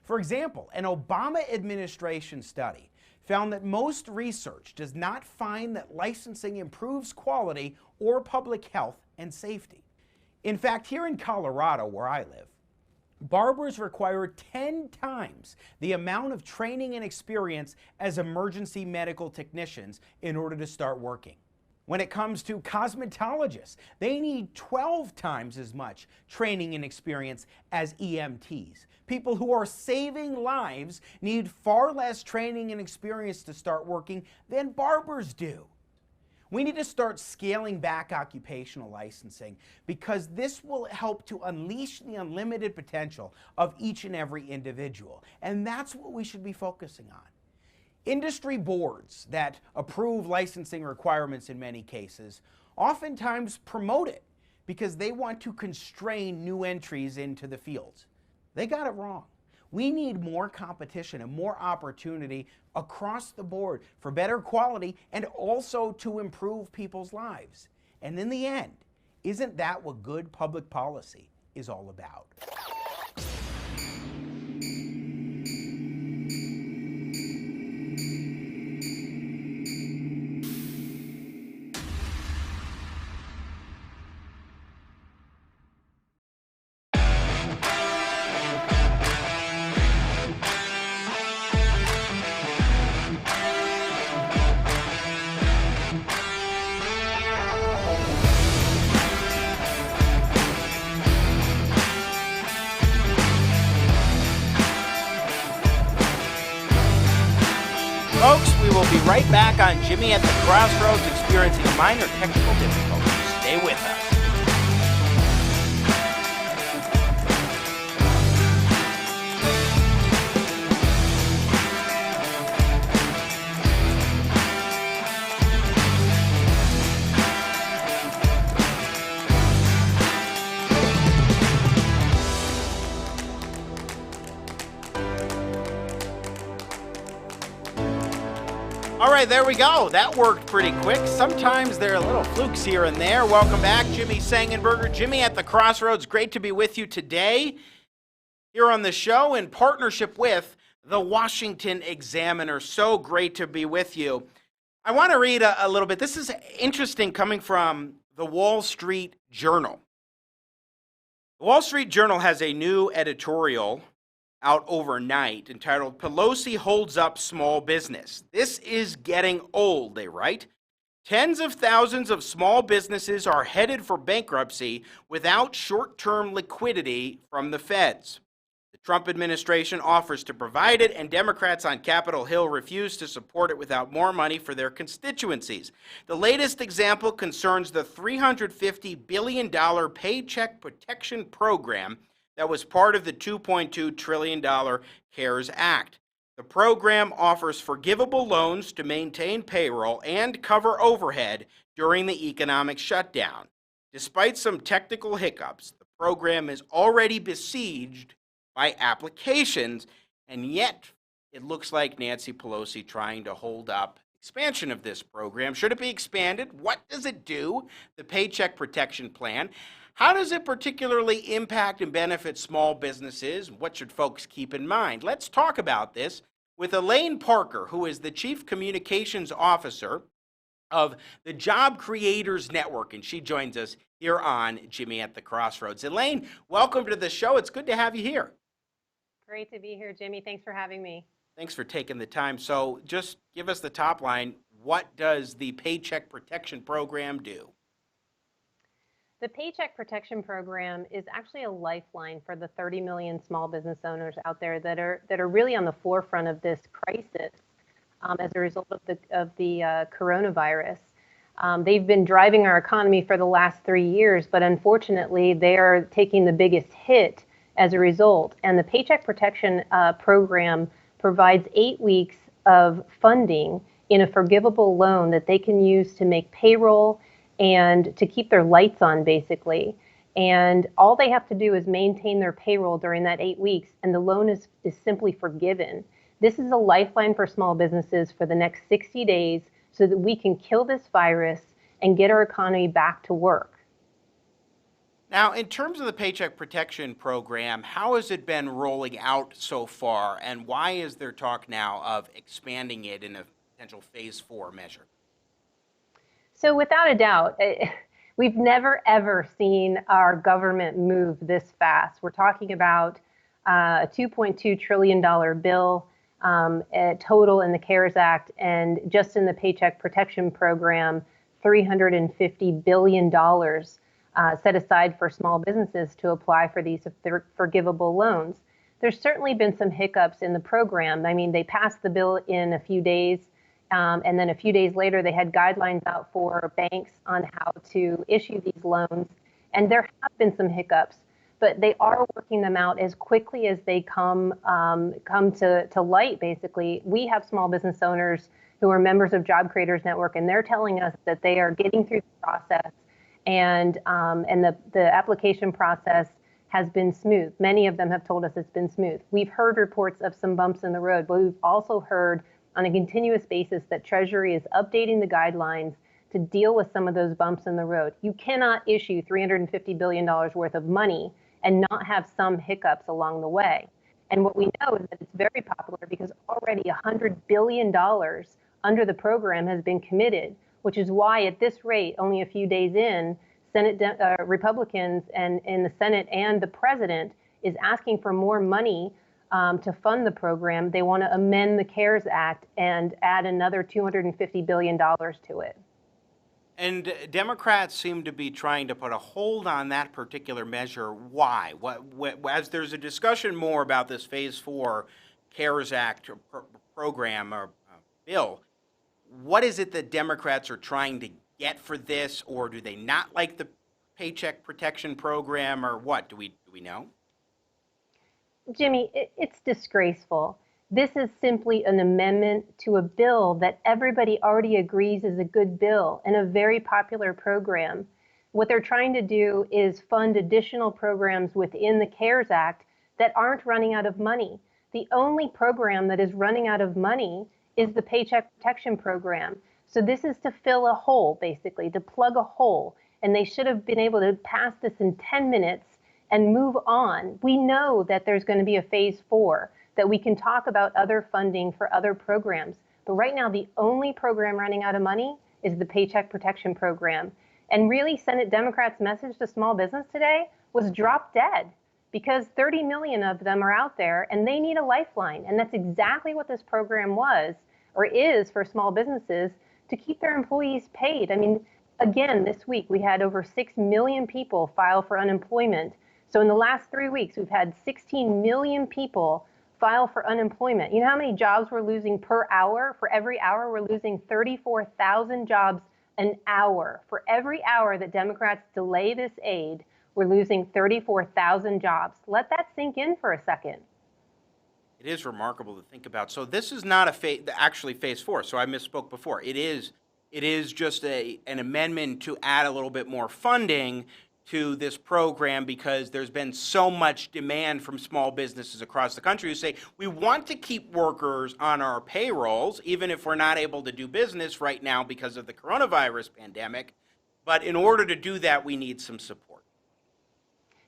For example, an Obama administration study found that most research does not find that licensing improves quality or public health and safety. In fact, here in Colorado, where I live, barbers require 10 times the amount of training and experience as emergency medical technicians in order to start working. When it comes to cosmetologists, they need 12 times as much training and experience as EMTs. People who are saving lives need far less training and experience to start working than barbers do. We need to start scaling back occupational licensing because this will help to unleash the unlimited potential of each and every individual. And that's what we should be focusing on. Industry boards that approve licensing requirements in many cases oftentimes promote it because they want to constrain new entries into the fields. They got it wrong. We need more competition and more opportunity across the board for better quality and also to improve people's lives. And in the end, isn't that what good public policy is all about? Folks, we will be right back on Jimmy at the Crossroads, experiencing a minor technical difficulty. Stay with us. right, there we go. That worked pretty quick. Sometimes there are little flukes here and there. Welcome back, Jimmy Sengenberger. Jimmy at the Crossroads. Great to be with you today here on the show in partnership with the Washington Examiner. So great to be with you. I want to read a little bit. This is interesting coming from the Wall Street Journal. The Wall Street Journal has a new editorial out overnight entitled "Pelosi Holds Up Small Business." This is getting old, they write. Tens of thousands of small businesses are headed for bankruptcy without short-term liquidity from the feds. The Trump administration offers to provide it, and Democrats on Capitol Hill refuse to support it without more money for their constituencies. The latest example concerns the $350 billion Paycheck Protection Program that was part of the $2.2 trillion CARES Act. The program offers forgivable loans to maintain payroll and cover overhead during the economic shutdown. Despite some technical hiccups, the program is already besieged by applications, and yet it looks like Nancy Pelosi trying to hold up expansion of this program. Should it be expanded? What does it do? The Paycheck Protection Plan. How does it particularly impact and benefit small businesses? What should folks keep in mind? Let's talk about this with Elaine Parker, who is the Chief Communications Officer of the Job Creators Network, and she joins us here on Jimmy at the Crossroads. Elaine, welcome to the show. It's good to have you here. Great to be here, Jimmy. Thanks for having me. Thanks for taking the time. So just give us the top line. What does the Paycheck Protection Program do? The Paycheck Protection Program is actually a lifeline for the 30 million small business owners out there that are really on the forefront of this crisis as a result of the coronavirus. They've been driving our economy for the last 3 years, but unfortunately, they are taking the biggest hit as a result. And the Paycheck Protection Program provides 8 weeks of funding in a forgivable loan that they can use to make payroll and to keep their lights on, basically. And all they have to do is maintain their payroll during that 8 weeks, and the loan is simply forgiven. This is a lifeline for small businesses for the next 60 days so that we can kill this virus and get our economy back to work. Now, in terms of the Paycheck Protection Program, how has it been rolling out so far, and why is there talk now of expanding it in a potential phase 4 measure? So without a doubt, we've never, ever seen our government move this fast. We're talking about a $2.2 trillion bill total in the CARES Act, and just in the Paycheck Protection Program, $350 billion set aside for small businesses to apply for these forgivable loans. There's certainly been some hiccups in the program. I mean, they passed the bill in a few days, and then a few days later, they had guidelines out for banks on how to issue these loans. And there have been some hiccups, but they are working them out as quickly as they come to light, basically. We have small business owners who are members of Job Creators Network, and they're telling us that they are getting through the process, and the application process has been smooth. Many of them have told us it's been smooth. We've heard reports of some bumps in the road, but we've also heard on a continuous basis that Treasury is updating the guidelines to deal with some of those bumps in the road. You cannot issue $350 billion worth of money and not have some hiccups along the way. And what we know is that it's very popular because already $100 billion under the program has been committed, which is why at this rate, only a few days in, Republicans and in the Senate and the president is asking for more money to fund the program. They want to amend the CARES Act and add another $250 billion to it. And Democrats seem to be trying to put a hold on that particular measure. Why? As there's a discussion more about this Phase 4 CARES Act program or bill, what is it that Democrats are trying to get for this, or do they not like the Paycheck Protection Program, or what? Do we know? Jimmy, it's disgraceful. This is simply an amendment to a bill that everybody already agrees is a good bill and a very popular program. What they're trying to do is fund additional programs within the CARES Act that aren't running out of money. The only program that is running out of money is the Paycheck Protection Program. So this is to fill a hole, basically, to plug a hole. And they should have been able to pass this in 10 minutes and move on. We know that there's going to be a phase 4, that we can talk about other funding for other programs. But right now, the only program running out of money is the Paycheck Protection Program. And really, Senate Democrats' message to small business today was drop dead, because 30 million of them are out there and they need a lifeline. And that's exactly what this program was, or is, for small businesses to keep their employees paid. I mean, again, this week we had over 6 million people file for unemployment. So in the last 3 weeks, we've had 16 million people file for unemployment. You know how many jobs we're losing per hour? For every hour, we're losing 34,000 jobs an hour. For every hour that Democrats delay this aid, we're losing 34,000 jobs. Let that sink in for a second. It is remarkable to think about. So this is not actually phase 4. So I misspoke before. It is just an amendment to add a little bit more funding to this program, because there's been so much demand from small businesses across the country who say, we want to keep workers on our payrolls, even if we're not able to do business right now because of the coronavirus pandemic. But in order to do that, we need some support.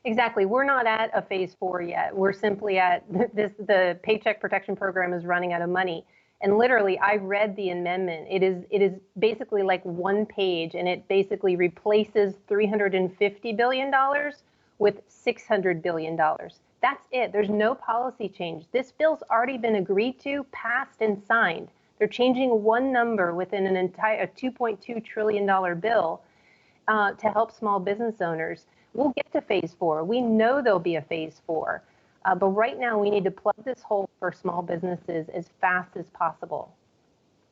Exactly. We're not at a phase 4 yet. We're simply at the Paycheck Protection Program is running out of money. And literally, I read the amendment. It is basically like one page, and it basically replaces $350 billion with $600 billion. That's it. There's no policy change. This bill's already been agreed to, passed, and signed. They're changing one number within an entire $2.2 trillion bill to help small business owners. We'll get to phase 4. We know there'll be a phase 4. But right now, we need to plug this hole for small businesses as fast as possible.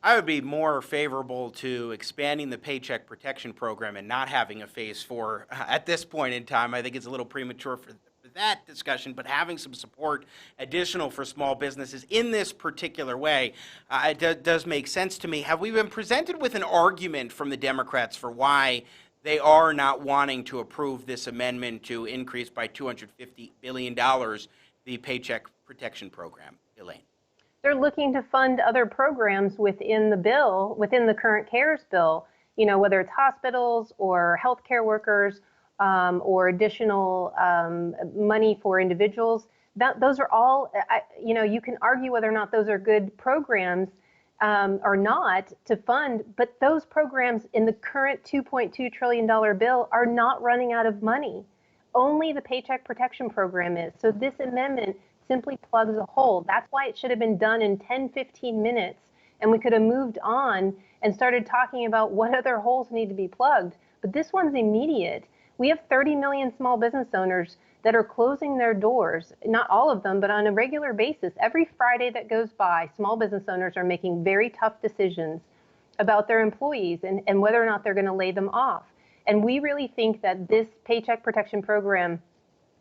I would be more favorable to expanding the Paycheck Protection Program and not having a phase 4 at this point in time. I think it's a little premature for that discussion, but having some support additional for small businesses in this particular way, it does make sense to me. Have we been presented with an argument from the Democrats for why they are not wanting to approve this amendment to increase by $250 billion the Paycheck Protection Program, Elaine? They're looking to fund other programs within the bill, within the current CARES bill, you know, whether it's hospitals or healthcare workers or additional money for individuals. Those are all, you know, you can argue whether or not those are good programs or not to fund, but those programs in the current $2.2 trillion bill are not running out of money. Only the Paycheck Protection Program is. So this amendment simply plugs a hole. That's why it should have been done in 10, 15 minutes, and we could have moved on and started talking about what other holes need to be plugged. But this one's immediate. We have 30 million small business owners that are closing their doors, not all of them, but on a regular basis. Every Friday that goes by, small business owners are making very tough decisions about their employees and whether or not they're going to lay them off. And we really think that this Paycheck Protection Program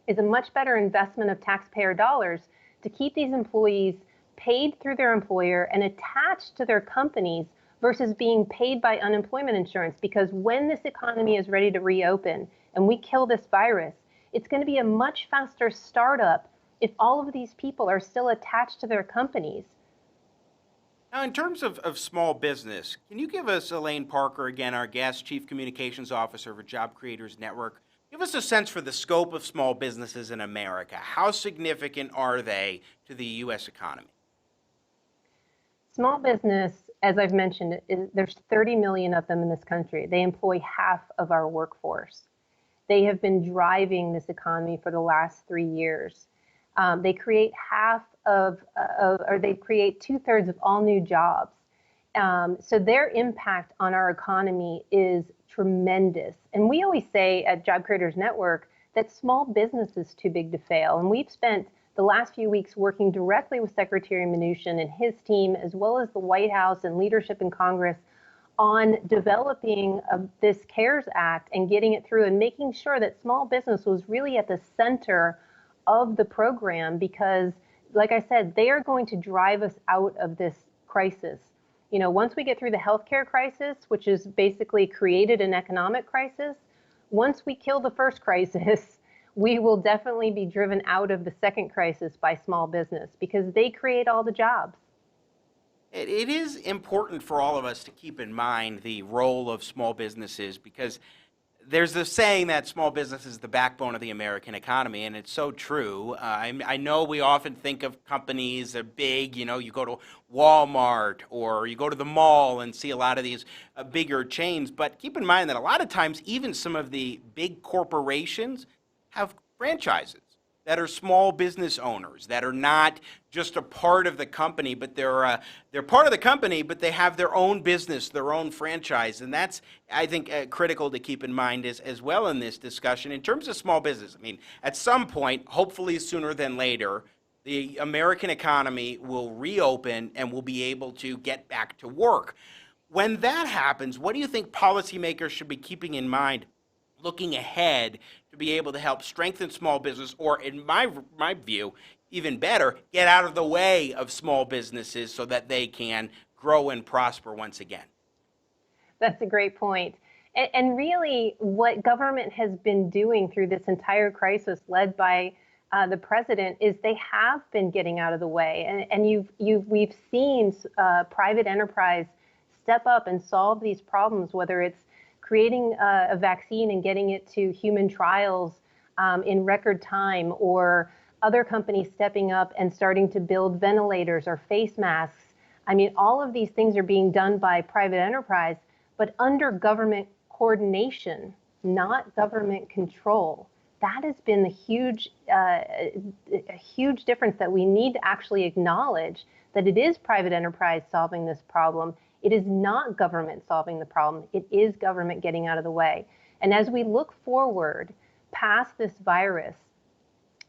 is a much better investment of taxpayer dollars to keep these employees paid through their employer and attached to their companies versus being paid by unemployment insurance. Because when this economy is ready to reopen and we kill this virus, it's going to be a much faster startup if all of these people are still attached to their companies. Now, in terms of small business, can you give us, Elaine Parker, again, our guest, Chief Communications Officer for Job Creators Network, give us a sense for the scope of small businesses in America. How significant are they to the U.S. economy? Small business, as I've mentioned, there's 30 million of them in this country. They employ half of our workforce. They have been driving this economy for the last 3 years. They create they create 2/3 of all new jobs. So their impact on our economy is tremendous. And we always say at Job Creators Network that small business is too big to fail. And we've spent the last few weeks working directly with Secretary Mnuchin and his team, as well as the White House and leadership in Congress, on developing this CARES Act and getting it through and making sure that small business was really at the center of the program, because, like I said, they are going to drive us out of this crisis. You know, once we get through the healthcare crisis, which has basically created an economic crisis, once we kill the first crisis, we will definitely be driven out of the second crisis by small business, because they create all the jobs. It is important for all of us to keep in mind the role of small businesses, because there's this saying that small business is the backbone of the American economy, and it's so true. I know we often think of companies that are big, you go to Walmart or you go to the mall and see a lot of these bigger chains, but keep in mind that a lot of times even some of the big corporations have franchises that are small business owners, that are not just a part of the company, but they're part of the company, but they have their own business, their own franchise. And that's, I think, critical to keep in mind as well in this discussion. In terms of small business, I mean, at some point, hopefully sooner than later, the American economy will reopen and we'll be able to get back to work. When that happens, what do you think policymakers should be keeping in mind looking ahead to be able to help strengthen small business, or in my view, even better, get out of the way of small businesses so that they can grow and prosper once again? That's a great point. And really, what government has been doing through this entire crisis, led by the president, is they have been getting out of the way. And we've seen private enterprise step up and solve these problems, whether it's creating a vaccine and getting it to human trials in record time, or other companies stepping up and starting to build ventilators or face masks. I mean, all of these things are being done by private enterprise, but under government coordination, not government control. That has been a huge difference that we need to actually acknowledge, that it is private enterprise solving this problem. It is not government solving the problem. It is government getting out of the way. And as we look forward past this virus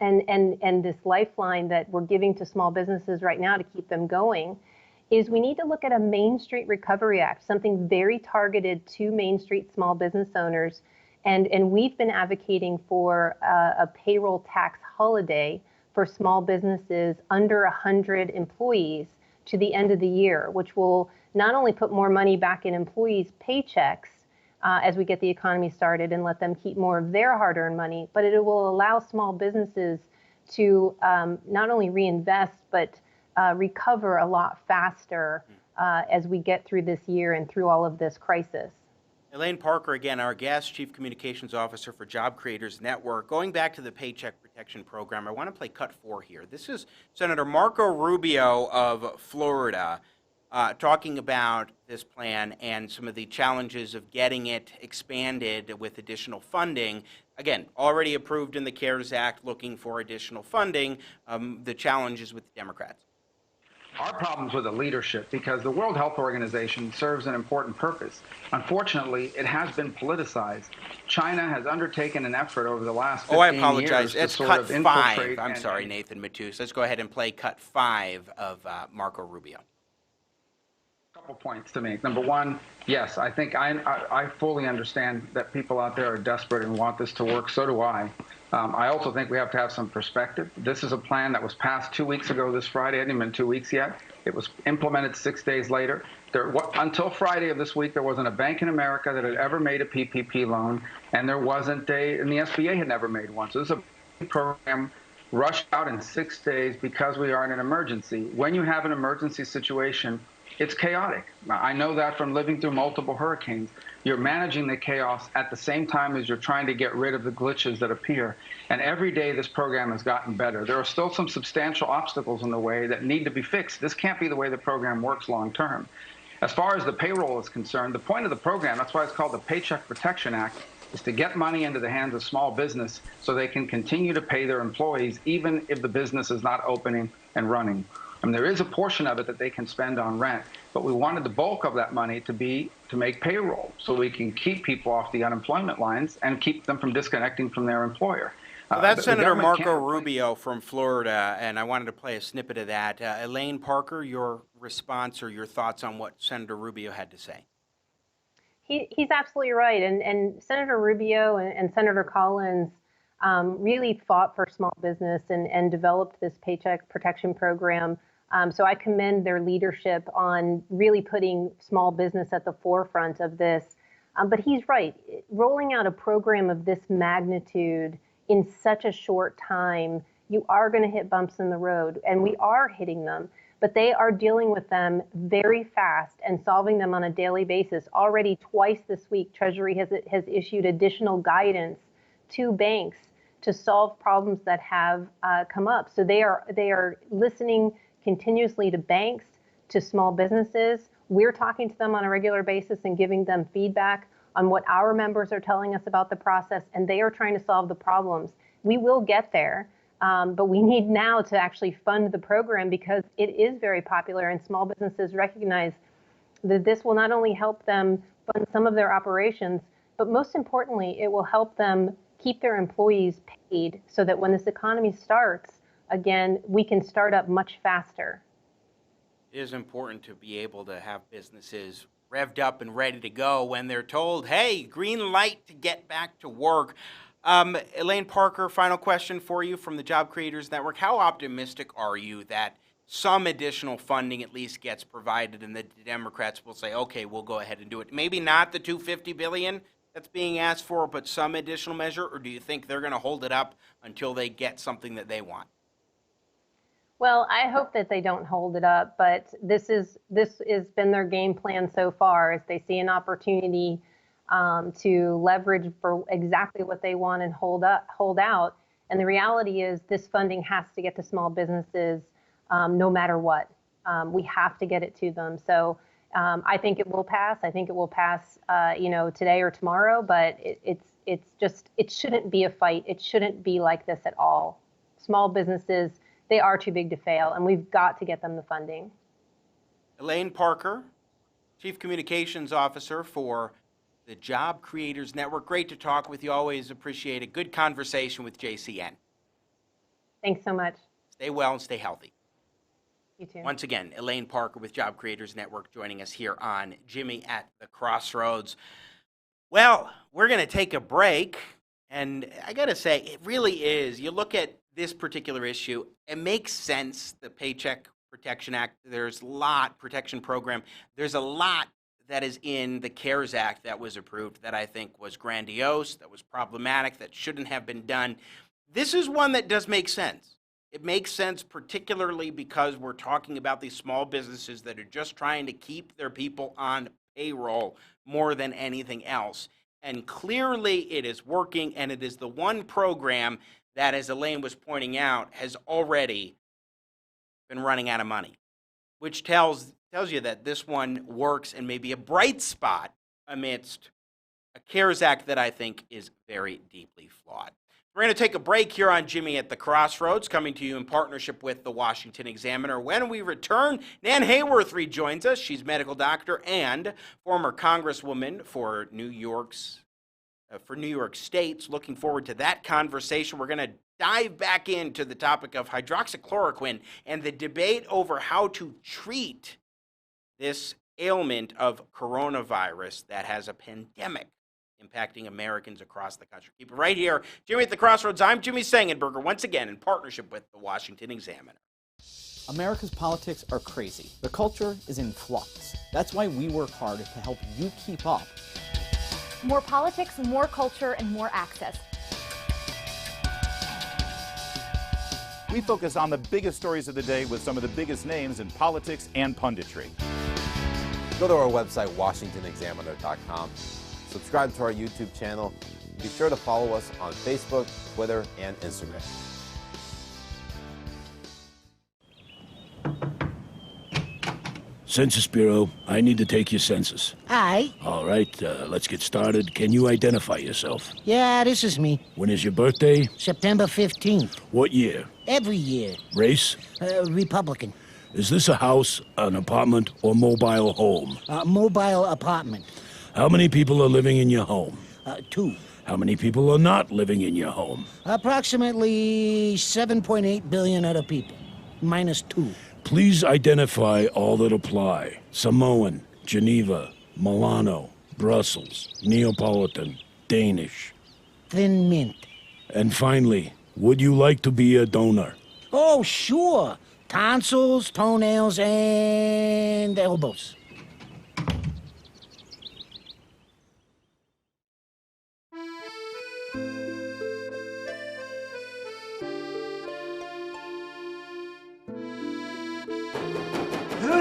and this lifeline that we're giving to small businesses right now to keep them going, is we need to look at a Main Street Recovery Act, something very targeted to Main Street small business owners. And we've been advocating for a payroll tax holiday for small businesses under 100 employees to the end of the year, which will not only put more money back in employees' paychecks as we get the economy started and let them keep more of their hard-earned money, but it will allow small businesses to not only reinvest, but recover a lot faster as we get through this year and through all of this crisis. Elaine Parker, again, our guest, Chief Communications Officer for Job Creators Network. Going back to the Paycheck Protection Program, I want to play cut 4 here. This is Senator Marco Rubio of Florida talking about this plan and some of the challenges of getting it expanded with additional funding. Again, already approved in the CARES Act, looking for additional funding. The challenges with the Democrats. Our problems with the leadership, because the World Health Organization serves an important purpose. Unfortunately, it has been politicized. China has undertaken an effort over the last 15 I apologize. years It's to cut sort of 5. I'm sorry, Nathan Matus. Let's go ahead and play cut 5 of Marco Rubio. Couple points to make. Number one, yes, I think I fully understand that people out there are desperate and want this to work. So do I. I also think we have to have some perspective. This is a plan that was passed 2 weeks ago this Friday. It hadn't even been 2 weeks yet. It was implemented 6 days later. Until Friday of this week, there wasn't a bank in America that had ever made a PPP loan, and there wasn't and the SBA had never made one. So this is a program rushed out in 6 days because we are in an emergency. When you have an emergency situation, it's chaotic. I know that from living through multiple hurricanes. You're managing the chaos at the same time as you're trying to get rid of the glitches that appear. And every day this program has gotten better. There are still some substantial obstacles in the way that need to be fixed. This can't be the way the program works long term. As far as the payroll is concerned, the point of the program, that's why it's called the Paycheck Protection Act, is to get money into the hands of small business so they can continue to pay their employees even if the business is not opening and running. And there is a portion of it that they can spend on rent, but we wanted the bulk of that money to make payroll so we can keep people off the unemployment lines and keep them from disconnecting from their employer. Well, that's Senator Marco Rubio from Florida, and I wanted to play a snippet of that. Elaine Parker, your response or your thoughts on what Senator Rubio had to say? He's absolutely right, and Senator Rubio and Senator Collins really fought for small business and developed this Paycheck Protection Program. So I commend their leadership on really putting small business at the forefront of this. But he's right. Rolling out a program of this magnitude in such a short time, you are going to hit bumps in the road, and we are hitting them. but they are dealing with them very fast and solving them on a daily basis. Already twice this week, Treasury has issued additional guidance to banks to solve problems that have come up. So they are listening continuously to banks, to small businesses. We're talking to them on a regular basis and giving them feedback on what our members are telling us about the process, and they are trying to solve the problems. We will get there, but we need now to actually fund the program because it is very popular, and small businesses recognize that this will not only help them fund some of their operations, but most importantly, it will help them keep their employees paid so that when this economy starts, again, we can start up much faster. It is important to be able to have businesses revved up and ready to go when they're told, hey, green light to get back to work. Elaine Parker, final question for you from the Job Creators Network. How optimistic are you that some additional funding at least gets provided and the Democrats will say, okay, we'll go ahead and do it? Maybe not the $250 billion that's being asked for, but some additional measure, or do you think they're going to hold it up until they get something that they want? Well, I hope that they don't hold it up, but this has been their game plan so far, as they see an opportunity to leverage for exactly what they want and hold out. And the reality is this funding has to get to small businesses no matter what. We have to get it to them. So I think it will pass. I think it will pass, today or tomorrow. But it shouldn't be a fight. It shouldn't be like this at all. Small businesses, they are too big to fail, and we've got to get them the funding. Elaine Parker, Chief Communications Officer for the Job Creators Network. Great to talk with you. Always appreciate a good conversation with JCN. Thanks so much. Stay well and stay healthy. You too. Once again, Elaine Parker with Job Creators Network joining us here on Jimmy at the Crossroads. Well, we're going to take a break, and I got to say, it really is. You look at this particular issue, it makes sense, the Paycheck Protection Act. There's a lot, protection program. There's a lot that is in the CARES Act that was approved that I think was grandiose, that was problematic, that shouldn't have been done. This is one that does make sense. It makes sense particularly because we're talking about these small businesses that are just trying to keep their people on payroll more than anything else. And clearly it is working, and it is the one program that, as Elaine was pointing out, has already been running out of money, which tells you that this one works and may be a bright spot amidst a CARES Act that I think is very deeply flawed. We're going to take a break here on Jimmy at the Crossroads, coming to you in partnership with the Washington Examiner. When we return, Nan Hayworth rejoins us. She's medical doctor and former Congresswoman for New York State. Looking forward to that conversation. We're going to dive back into the topic of hydroxychloroquine and the debate over how to treat this ailment of coronavirus that has a pandemic impacting Americans across the country. Keep it right here. Jimmy at the Crossroads. I'm Jimmy Sengenberger, once again in partnership with the Washington Examiner. America's politics are crazy. The culture is in flux. That's why we work hard to help you keep up. More politics, more culture, and more access. We focus on the biggest stories of the day with some of the biggest names in politics and punditry. Go to our website, WashingtonExaminer.com. Subscribe to our YouTube channel. Be sure to follow us on Facebook, Twitter, and Instagram. Census Bureau, I need to take your census. Hi. All right, let's get started. Can you identify yourself? Yeah, this is me. When is your birthday? September 15th. What year? Every year. Race? Republican. Is this a house, an apartment, or mobile home? Mobile apartment. How many people are living in your home? 2. How many people are not living in your home? Approximately 7.8 billion other people, minus 2. Please identify all that apply. Samoan, Geneva, Milano, Brussels, Neapolitan, Danish. Thin mint. And finally, would you like to be a donor? Oh, sure. Tonsils, toenails, and elbows.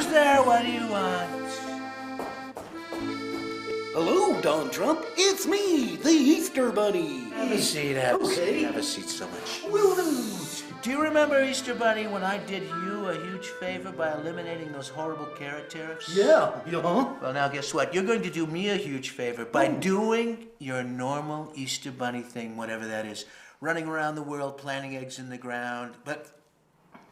Who's there? What do you want? Hello, Don Trump. It's me, the Easter Bunny. Have a seat, have a seat, have a seat so much. Do you remember, Easter Bunny, when I did you a huge favor by eliminating those horrible carrot tariffs? Yeah. Well, now guess what? You're going to do me a huge favor by doing your normal Easter Bunny thing, whatever that is. Running around the world, planting eggs in the ground. But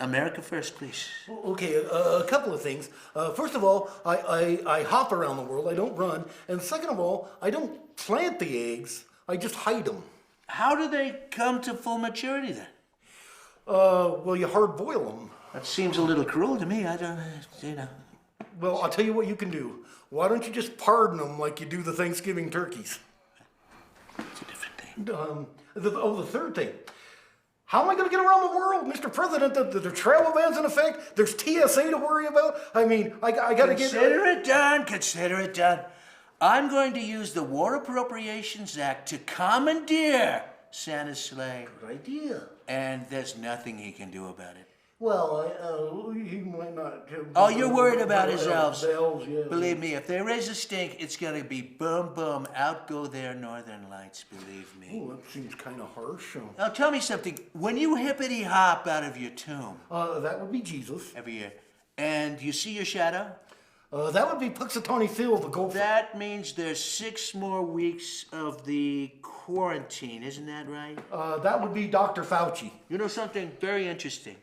America first, please. Okay, a couple of things. First of all, I hop around the world. I don't run. And second of all, I don't plant the eggs. I just hide them. How do they come to full maturity then? Well, you hard boil them. That seems a little cruel to me. I don't, you know. Well, I'll tell you what you can do. Why don't you just pardon them like you do the Thanksgiving turkeys? It's a different thing. The third thing. How am I going to get around the world, Mr. President? The travel ban's in effect. There's TSA to worry about. I mean, I got to get... Consider it done. Consider it done. I'm going to use the War Appropriations Act to commandeer Santa's sleigh. Good idea. And there's nothing he can do about it. Well, he might not... Oh, you're worried about his elves. The elves, yeah. Believe me, if they raise a stink, it's going to be boom, boom, out go their northern lights, believe me. Oh, that seems kind of harsh. Now, tell me something. When you hippity-hop out of your tomb... that would be Jesus. Every year. And you see your shadow? That would be Puxatawny Phil, the gopher. That means there's 6 more weeks of the quarantine, isn't that right? That would be Dr. Fauci. You know something very interesting?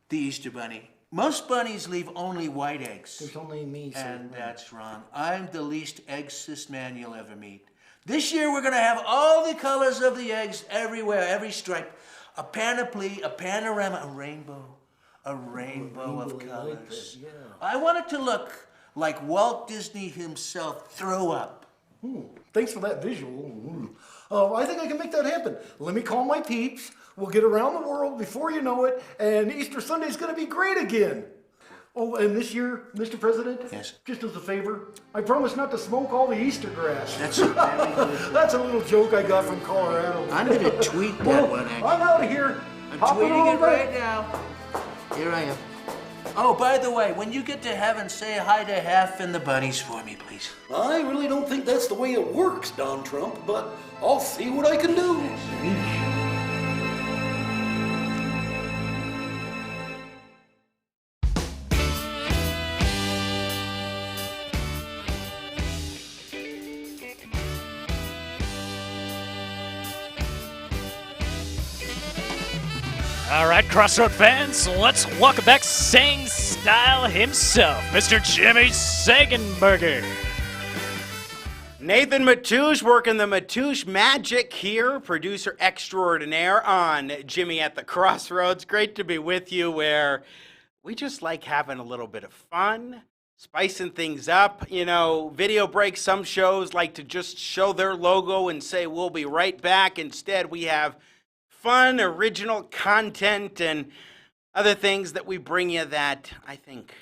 The Easter Bunny. Most bunnies leave only white eggs. There's only me, sir. And that's wrong. I'm the least egg-cis man you'll ever meet. This year we're going to have all the colors of the eggs everywhere, every stripe. A panoply, a panorama, a rainbow. A rainbow of colors. Yeah. I want it to look like Walt Disney himself threw up. Thanks for that visual. I think I can make that happen. Let me call my peeps. We'll get around the world before you know it, and Easter Sunday's going to be great again. Oh, and this year, Mr. President, yes, just as a favor, I promise not to smoke all the Easter grass. That's a very good. That's a little joke I got from Colorado. I'm going to tweet that one, actually. I'm out of here. I'm tweeting it right now. Here I am. Oh, by the way, when you get to heaven, say hi to Half and the bunnies for me, please. I really don't think that's the way it works, Don Trump, but I'll see what I can do. All right, Crossroad fans, let's welcome back Sang Style himself, Mr. Jimmy Sengenberger. Nathan Matoush working the Matoush magic here, producer extraordinaire on Jimmy at the Crossroads. Great to be with you, where we just like having a little bit of fun, spicing things up. You know, video breaks, some shows like to just show their logo and say, we'll be right back. Instead, we have fun, original content, and other things that we bring you that I think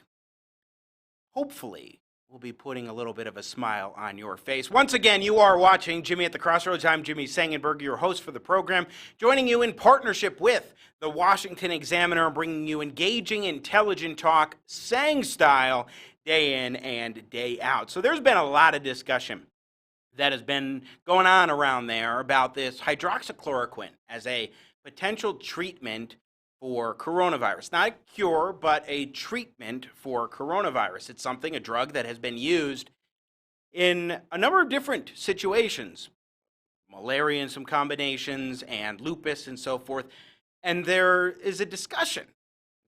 hopefully will be putting a little bit of a smile on your face. Once again, you are watching Jimmy at the Crossroads. I'm Jimmy Sengenberger, your host for the program, joining you in partnership with the Washington Examiner, bringing you engaging, intelligent talk, Sang style, day in and day out. So there's been a lot of discussion that has been going on around there about this hydroxychloroquine as a potential treatment for coronavirus. Not a cure, but a treatment for coronavirus. It's something, a drug that has been used in a number of different situations. Malaria in some combinations, and lupus and so forth. And there is a discussion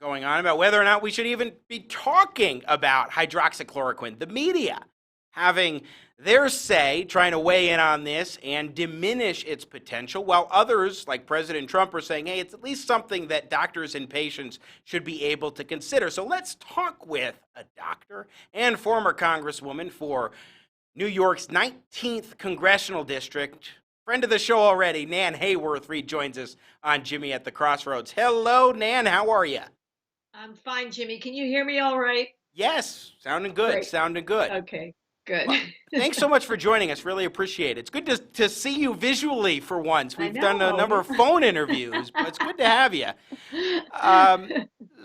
going on about whether or not we should even be talking about hydroxychloroquine. The media having their say, trying to weigh in on this and diminish its potential, while others, like President Trump, are saying, hey, it's at least something that doctors and patients should be able to consider. So let's talk with a doctor and former Congresswoman for New York's 19th Congressional District. Friend of the show already, Nan Hayworth rejoins us on Jimmy at the Crossroads. Hello, Nan, how are you? I'm fine, Jimmy. Can you hear me all right? Yes, sounding good, Great. sounding good. Okay, good. Well, thanks so much for joining us. Really appreciate it. It's good to see you visually for once. We've done a number of phone interviews, but it's good to have you.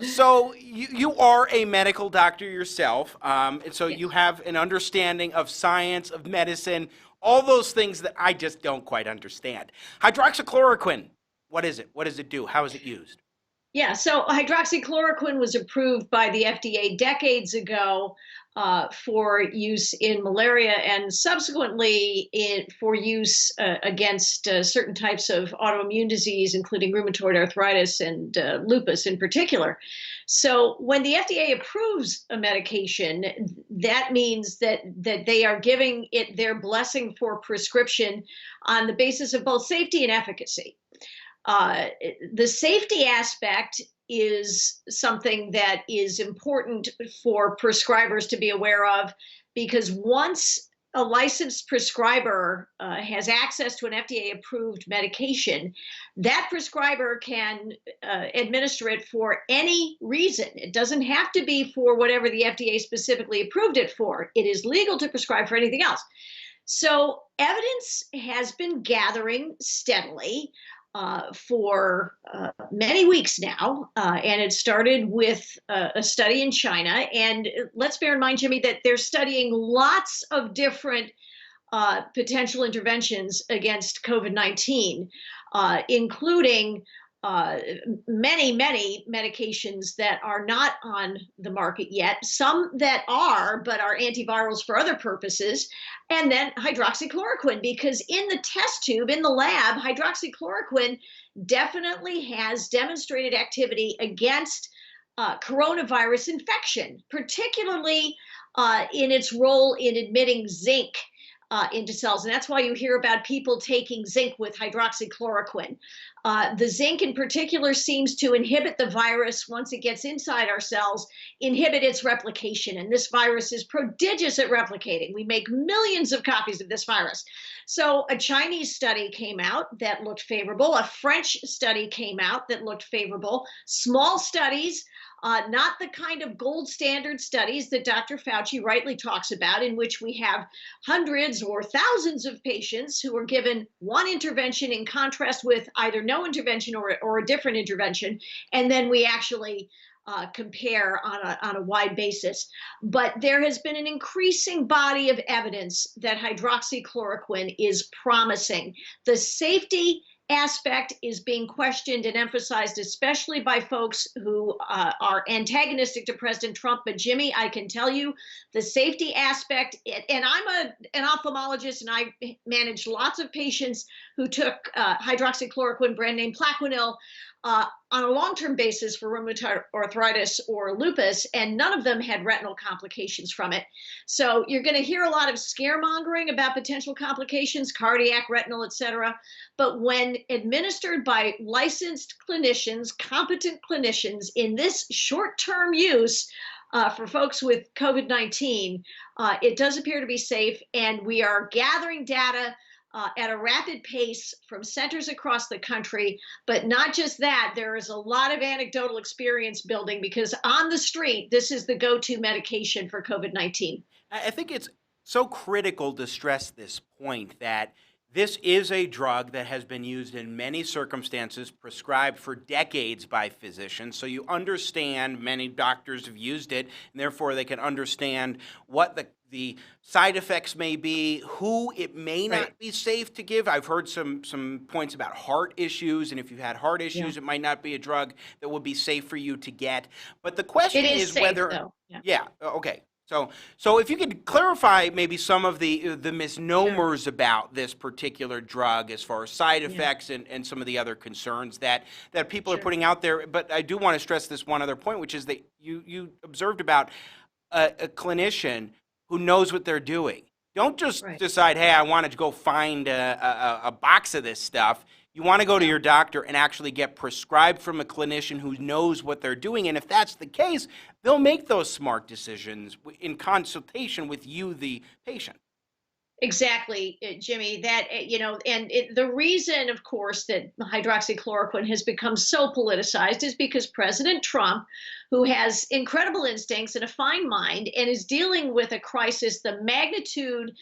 So you are a medical doctor yourself, and so you have an understanding of science, of medicine, all those things that I just don't quite understand. Hydroxychloroquine, what is it? What does it do? How is it used? Yeah, so hydroxychloroquine was approved by the FDA decades ago for use in malaria and subsequently for use against certain types of autoimmune disease, including rheumatoid arthritis and lupus in particular. So when the FDA approves a medication, that means that they are giving it their blessing for prescription on the basis of both safety and efficacy. The safety aspect is something that is important for prescribers to be aware of, because once a licensed prescriber has access to an FDA-approved medication, that prescriber can administer it for any reason. It doesn't have to be for whatever the FDA specifically approved it for. It is legal to prescribe for anything else. So evidence has been gathering steadily for many weeks now, and it started with a study in China. And let's bear in mind, Jimmy, that they're studying lots of different potential interventions against COVID-19, including many medications that are not on the market yet, some that are, but are antivirals for other purposes, and then hydroxychloroquine, because in the test tube, in the lab, hydroxychloroquine definitely has demonstrated activity against coronavirus infection, particularly in its role in admitting zinc into cells. And that's why you hear about people taking zinc with hydroxychloroquine. The zinc in particular seems to inhibit the virus once it gets inside our cells, inhibit its replication. And this virus is prodigious at replicating. We make millions of copies of this virus. So a Chinese study came out that looked favorable. A French study came out that looked favorable. Small studies, not the kind of gold standard studies that Dr. Fauci rightly talks about, in which we have hundreds or thousands of patients who are given one intervention in contrast with either no intervention or a different intervention, and then we actually compare on a wide basis. But there has been an increasing body of evidence that hydroxychloroquine is promising. The safety aspect is being questioned and emphasized, especially by folks who are antagonistic to President Trump. But Jimmy, I can tell you the safety aspect, and I'm an ophthalmologist, and I managed lots of patients who took hydroxychloroquine, brand name Plaquenil, on a long-term basis for rheumatoid arthritis or lupus, and none of them had retinal complications from it. So you're going to hear a lot of scaremongering about potential complications, cardiac, retinal, et cetera. But when administered by licensed clinicians, competent clinicians in this short-term use for folks with COVID-19, it does appear to be safe, and we are gathering data at a rapid pace from centers across the country. But not just that, there is a lot of anecdotal experience building, because on the street, this is the go-to medication for COVID-19. I think it's so critical to stress this point that this is a drug that has been used in many circumstances, prescribed for decades by physicians. So you understand many doctors have used it, and therefore they can understand what the side effects may be, who it may not be safe to give. I've heard some points about heart issues, and if you've had heart issues, it might not be a drug that would be safe for you to get. But the question is safe, whether, though. Okay. So if you could clarify maybe some of the misnomers about this particular drug as far as side effects and some of the other concerns that people are putting out there. But I do want to stress this one other point, which is that you observed about a clinician who knows what they're doing. Don't just decide, hey, I want to go find a box of this stuff. You want to go to your doctor and actually get prescribed from a clinician who knows what they're doing. And if that's the case, they'll make those smart decisions in consultation with you, the patient. Exactly, Jimmy. The reason, of course, that hydroxychloroquine has become so politicized is because President Trump, who has incredible instincts and a fine mind and is dealing with a crisis the magnitude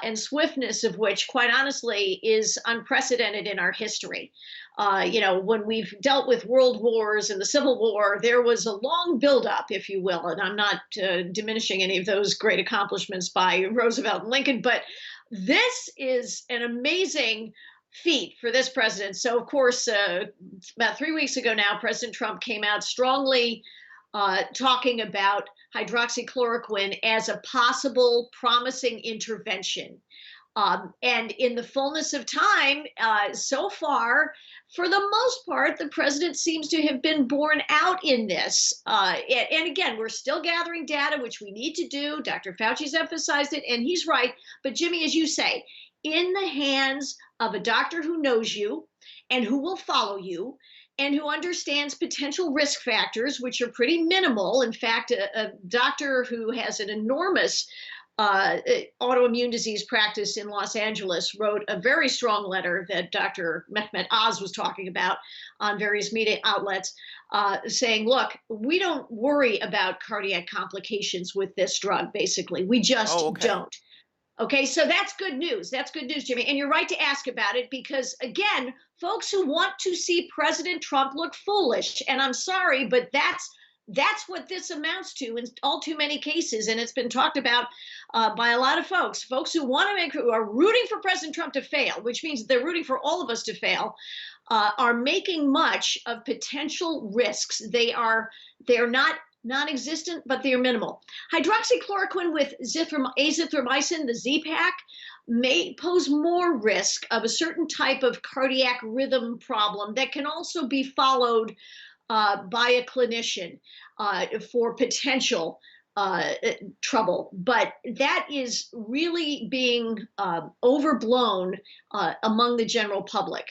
and swiftness of which, quite honestly, is unprecedented in our history. When we've dealt with world wars and the Civil War, there was a long buildup, if you will, and I'm not diminishing any of those great accomplishments by Roosevelt and Lincoln, but this is an amazing feat for this president. So, of course, about 3 weeks ago now, President Trump came out strongly talking about hydroxychloroquine as a possible promising intervention. And in the fullness of time, so far, for the most part, the president seems to have been borne out in this. And again, we're still gathering data, which we need to do. Dr. Fauci's emphasized it, and he's right. But Jimmy, as you say, in the hands of a doctor who knows you and who will follow you and who understands potential risk factors, which are pretty minimal. In fact, a doctor who has an enormous autoimmune disease practice in Los Angeles wrote a very strong letter that Dr. Mehmet Oz was talking about on various media outlets, saying, look, we don't worry about cardiac complications with this drug, basically. We just don't. Okay, so that's good news. That's good news, Jimmy. And you're right to ask about it because, again, folks who want to see President Trump look foolish, and I'm sorry, but that's what this amounts to in all too many cases, and it's been talked about by a lot of folks who are rooting for President Trump to fail, which means they're rooting for all of us to fail, are making much of potential risks. They're not non-existent, but they are minimal. Hydroxychloroquine with azithromycin, the Z-Pak, may pose more risk of a certain type of cardiac rhythm problem that can also be followed by a clinician for potential trouble. But that is really being overblown among the general public.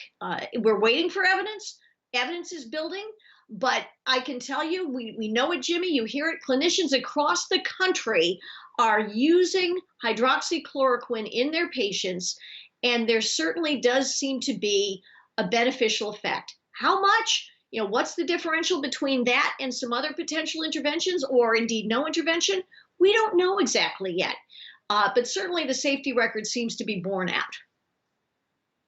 We're waiting for evidence. Evidence is building. But I can tell you, we know it, Jimmy, you hear it, clinicians across the country are using hydroxychloroquine in their patients, and there certainly does seem to be a beneficial effect. How much? What's the differential between that and some other potential interventions, or indeed no intervention? We don't know exactly yet. But certainly the safety record seems to be borne out.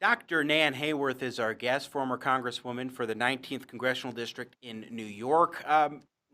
Dr. Nan Hayworth is our guest, former Congresswoman for the 19th Congressional District in New York.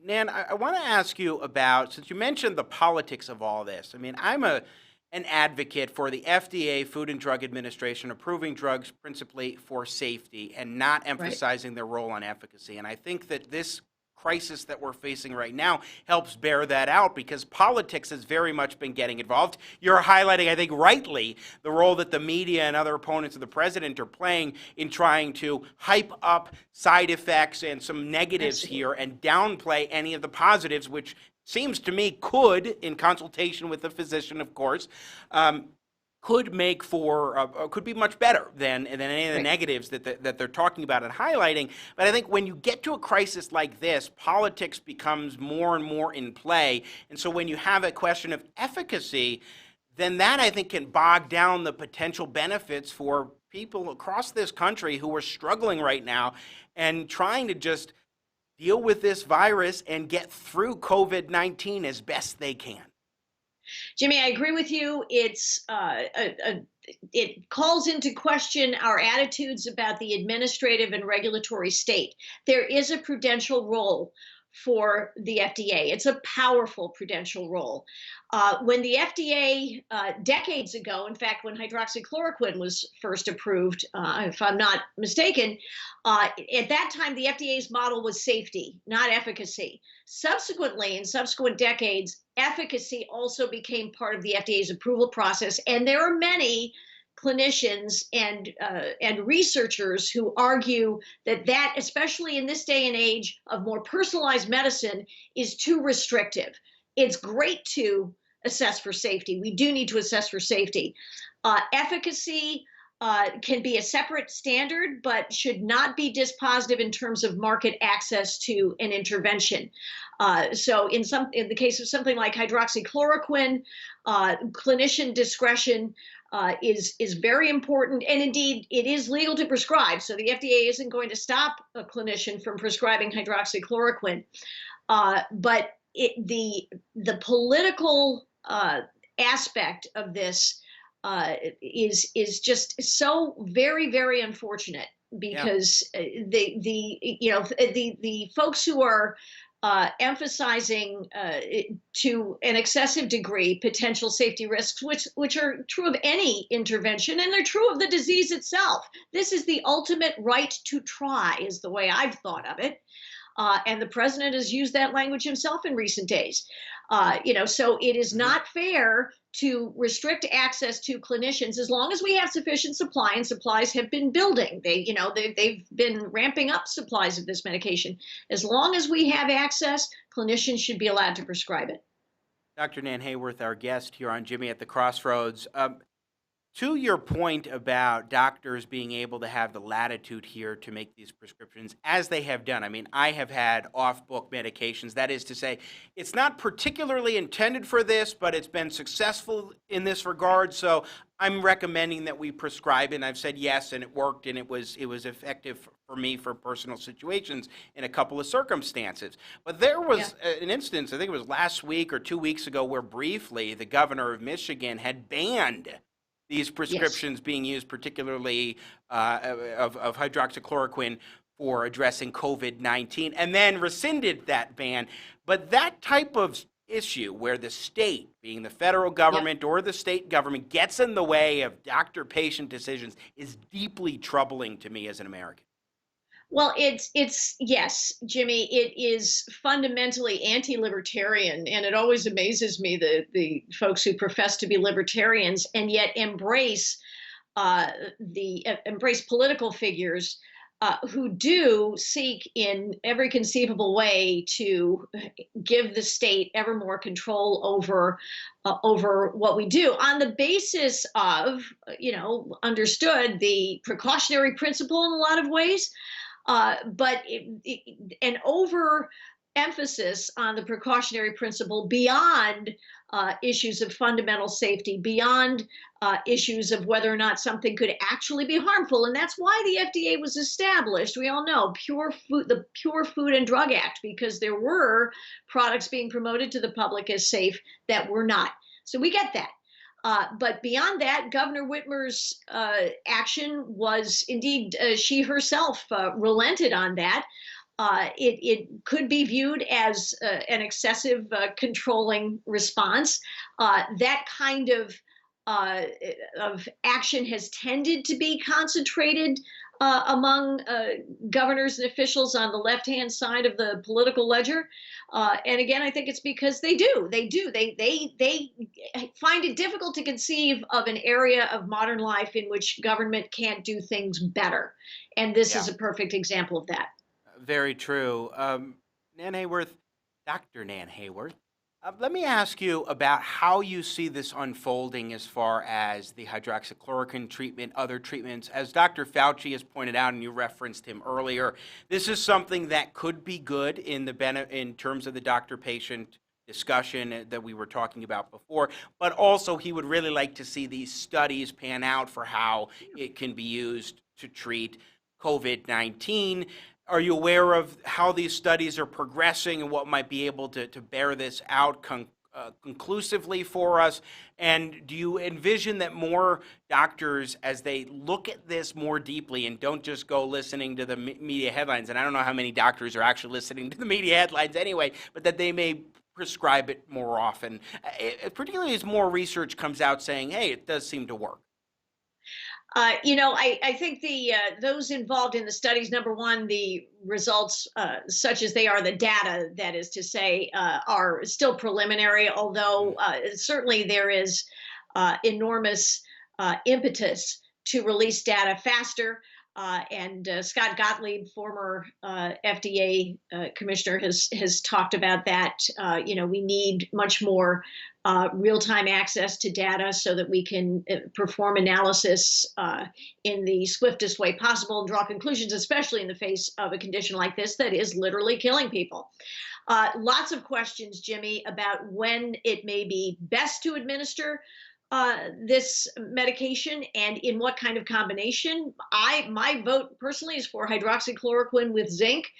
Nan, I want to ask you about, since you mentioned the politics of all this, I mean, I'm an advocate for the FDA, Food and Drug Administration, approving drugs principally for safety and not emphasizing their role on efficacy. And I think that this crisis that we're facing right now helps bear that out because politics has very much been getting involved. You're highlighting, I think rightly, the role that the media and other opponents of the president are playing in trying to hype up side effects and some negatives here and downplay any of the positives, which seems to me could, in consultation with the physician, of course, could make for could be much better than any of the negatives that they're talking about and highlighting. But I think when you get to a crisis like this, politics becomes more and more in play. And so when you have a question of efficacy, then that I think can bog down the potential benefits for people across this country who are struggling right now and trying to just deal with this virus and get through COVID-19 as best they can. Jimmy, I agree with you. It calls into question our attitudes about the administrative and regulatory state. There is a prudential role for the FDA. It's a powerful prudential role. When the FDA decades ago, in fact, when hydroxychloroquine was first approved, if I'm not mistaken, at that time, the FDA's model was safety, not efficacy. Subsequently, in subsequent decades, efficacy also became part of the FDA's approval process. And there are many clinicians and researchers who argue that, especially in this day and age of more personalized medicine, is too restrictive. It's great to assess for safety. We do need to assess for safety. Efficacy can be a separate standard, but should not be dispositive in terms of market access to an intervention. So in the case of something like hydroxychloroquine, clinician discretion is very important, and indeed it is legal to prescribe. So the FDA isn't going to stop a clinician from prescribing hydroxychloroquine, but the political aspect of this is just so very, very unfortunate because the folks who are emphasizing to an excessive degree potential safety risks, which are true of any intervention, and they're true of the disease itself. This is the ultimate right to try, is the way I've thought of it. And the president has used that language himself in recent days. So it is not fair to restrict access to clinicians as long as we have sufficient supply, and supplies have been building. They've been ramping up supplies of this medication. As long as we have access, clinicians should be allowed to prescribe it. Dr. Nan Hayworth, our guest here on Jimmy at the Crossroads. To your point about doctors being able to have the latitude here to make these prescriptions, as they have done. I mean, I have had off-book medications. That is to say, it's not particularly intended for this, but it's been successful in this regard. So I'm recommending that we prescribe it. And I've said yes, and it worked, and it was effective for me for personal situations in a couple of circumstances. But there was an instance, I think it was last week or 2 weeks ago, where briefly the governor of Michigan had banned these prescriptions being used, particularly of hydroxychloroquine for addressing COVID-19, and then rescinded that ban. But that type of issue where the state, being the federal government or the state government, gets in the way of doctor-patient decisions is deeply troubling to me as an American. Well, yes, Jimmy, it is fundamentally anti-libertarian, and it always amazes me the folks who profess to be libertarians and yet embrace political figures who do seek in every conceivable way to give the state ever more control over what we do on the basis of, understood the precautionary principle in a lot of ways. But an overemphasis on the precautionary principle beyond issues of fundamental safety, beyond issues of whether or not something could actually be harmful. And that's why the FDA was established. We all know the Pure Food and Drug Act, because there were products being promoted to the public as safe that were not. So we get that. But beyond that, Governor Whitmer's action was indeed, she herself relented on that. It could be viewed as an excessive controlling response. That kind of action has tended to be concentrated among governors and officials on the left-hand side of the political ledger. And again, I think it's because they find it difficult to conceive of an area of modern life in which government can't do things better. And this is a perfect example of that. Very true. Nan Hayworth, Dr. Nan Hayworth, let me ask you about how you see this unfolding as far as the hydroxychloroquine treatment, other treatments. As Dr. Fauci has pointed out, and you referenced him earlier, this is something that could be good in terms of the doctor-patient discussion that we were talking about before, but also he would really like to see these studies pan out for how it can be used to treat COVID-19. Are you aware of how these studies are progressing and what might be able to bear this out conclusively for us? And do you envision that more doctors, as they look at this more deeply and don't just go listening to the media headlines, and I don't know how many doctors are actually listening to the media headlines anyway, but that they may prescribe it more often, particularly as more research comes out saying, hey, it does seem to work? I think those involved in the studies, number one, the results, such as they are, the data, that is to say, are still preliminary, although certainly there is enormous impetus to release data faster. And Scott Gottlieb, former FDA commissioner, has talked about that. We need much more real-time access to data so that we can perform analysis in the swiftest way possible and draw conclusions, especially in the face of a condition like this that is literally killing people. Lots of questions, Jimmy, about when it may be best to administer this medication and in what kind of combination. My vote personally is for hydroxychloroquine with zinc,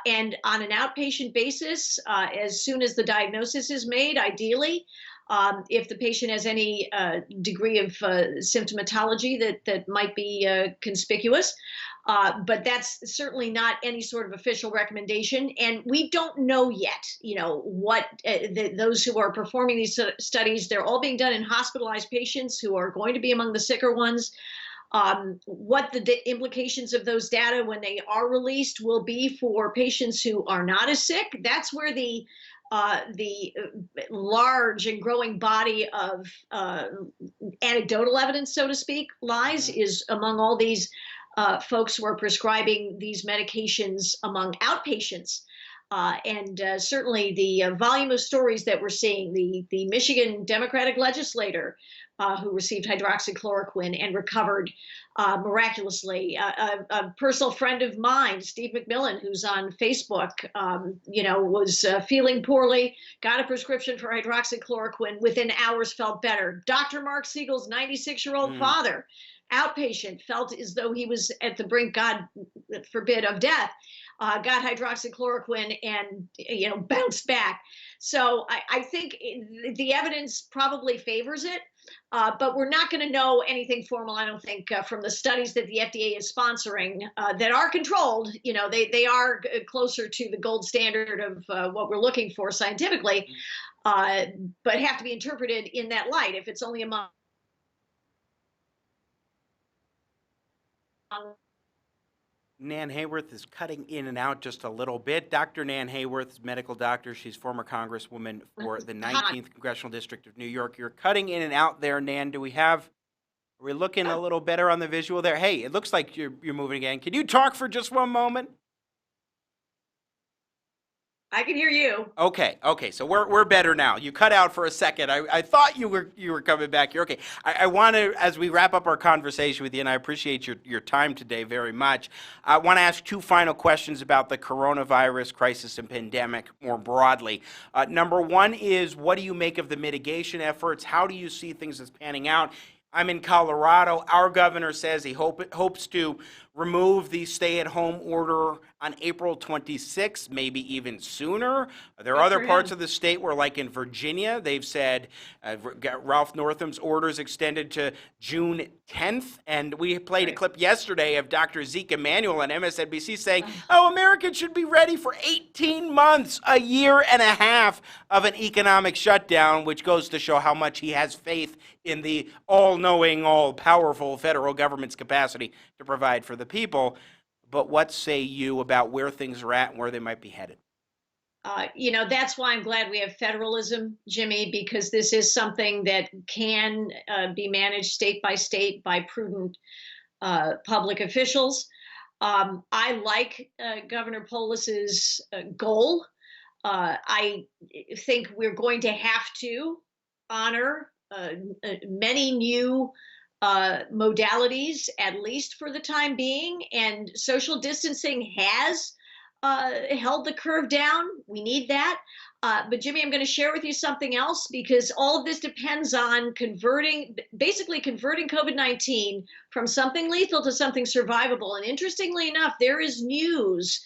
and on an outpatient basis, as soon as the diagnosis is made, ideally. if the patient has any degree of symptomatology that might be conspicuous. But that's certainly not any sort of official recommendation. And we don't know yet, what those who are performing these studies, they're all being done in hospitalized patients who are going to be among the sicker ones. What the implications of those data when they are released will be for patients who are not as sick. That's where the large and growing body of anecdotal evidence, so to speak, lies, is among all these folks who are prescribing these medications among outpatients. And certainly the volume of stories that we're seeing, the Michigan Democratic legislator who received hydroxychloroquine and recovered miraculously. A personal friend of mine, Steve McMillan, who's on Facebook, was feeling poorly, got a prescription for hydroxychloroquine, within hours felt better. Dr. Mark Siegel's 96-year-old father, outpatient, felt as though he was at the brink, God forbid, of death. Got hydroxychloroquine and bounced back. So I think the evidence probably favors it, but we're not going to know anything formal, I don't think, from the studies that the FDA is sponsoring that are controlled. They are closer to the gold standard of what we're looking for scientifically, but have to be interpreted in that light. If it's only among Nan Hayworth is cutting in and out just a little bit. Dr. Nan Hayworth is medical doctor. She's former Congresswoman for the 19th Congressional District of New York. You're cutting in and out there, Nan. Are we looking a little better on the visual there? Hey, it looks like you're moving again. Can you talk for just one moment? I can hear you. Okay, so we're better now. You cut out for a second. I thought you were coming back. You're okay. I want to, as we wrap up our conversation with you, and I appreciate your time today very much, I want to ask two final questions about the coronavirus crisis and pandemic more broadly. Number one is, what do you make of the mitigation efforts? How do you see things as panning out? I'm in Colorado. Our governor says he hopes to remove the stay-at-home order on April 26th, maybe even sooner. There are other parts of the state where, like in Virginia, they've said Ralph Northam's orders extended to June 10th. And we played a clip yesterday of Dr. Zeke Emanuel on MSNBC saying, Americans should be ready for 18 months, a year and a half of an economic shutdown, which goes to show how much he has faith in the all-knowing, all-powerful federal government's capacity to provide for the people. But what say you about where things are at and where they might be headed? That's why I'm glad we have federalism, Jimmy, because this is something that can be managed state by state by prudent public officials. I like Governor Polis's goal. I think we're going to have to honor many new modalities, at least for the time being, and social distancing has held the curve down. We need that. But Jimmy, I'm going to share with you something else, because all of this depends on basically converting COVID-19 from something lethal to something survivable. And interestingly enough, there is news,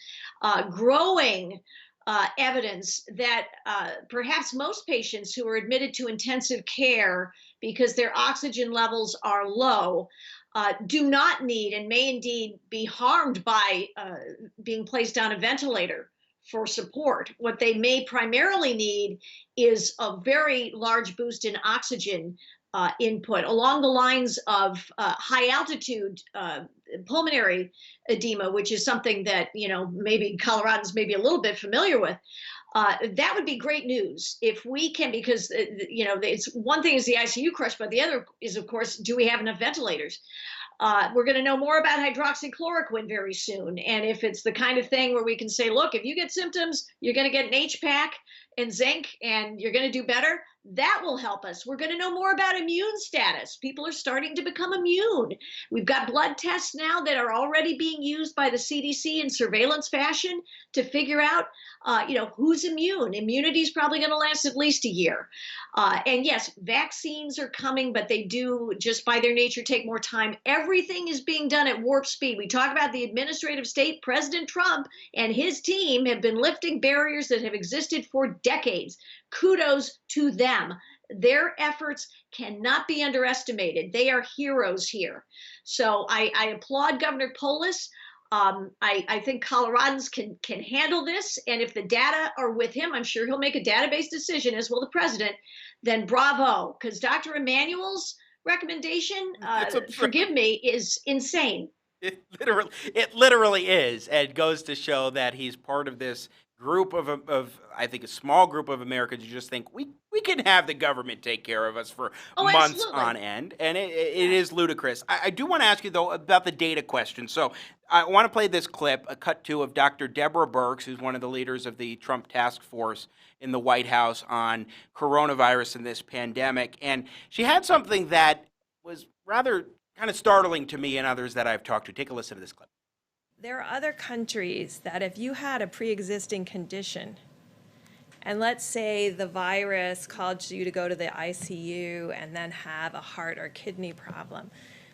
growing evidence that perhaps most patients who are admitted to intensive care because their oxygen levels are low do not need and may indeed be harmed by being placed on a ventilator for support. What they may primarily need is a very large boost in oxygen input along the lines of high altitude pulmonary edema, which is something that, maybe Coloradans may be a little bit familiar with. That would be great news if we can, because, it's one thing is the ICU crush, but the other is, of course, do we have enough ventilators? We're going to know more about hydroxychloroquine very soon. And if it's the kind of thing where we can say, look, if you get symptoms, you're going to get an H-pack and zinc, and you're going to do better, that will help us. We're going to know more about immune status. People are starting to become immune. We've got blood tests now that are already being used by the CDC in surveillance fashion to figure out, who's immune. Immunity is probably going to last at least a year. And yes, vaccines are coming, but they do, just by their nature, take more time. Everything is being done at warp speed. We talk about the administrative state. President Trump and his team have been lifting barriers that have existed for decades. Kudos to them. Their efforts cannot be underestimated. They are heroes here. So I applaud Governor Polis. I think Coloradans can handle this. And if the data are with him, I'm sure he'll make a database decision, as will the president. Then bravo, because Dr. Emanuel's recommendation, forgive me, is insane. It literally is, and goes to show that he's part of this group of I think a small group of Americans who just think we can have the government take care of us for months on end, and it is ludicrous. I do want to ask you though about the data question. So I want to play this clip, a cut to of Dr. Deborah Birx, who's one of the leaders of the Trump task force in the White House on coronavirus and this pandemic, and she had something that was rather kind of startling to me and others that I've talked to. Take a listen to this clip. There are other countries that if you had a pre-existing condition, and let's say the virus caused you to go to the ICU and then have a heart or kidney problem,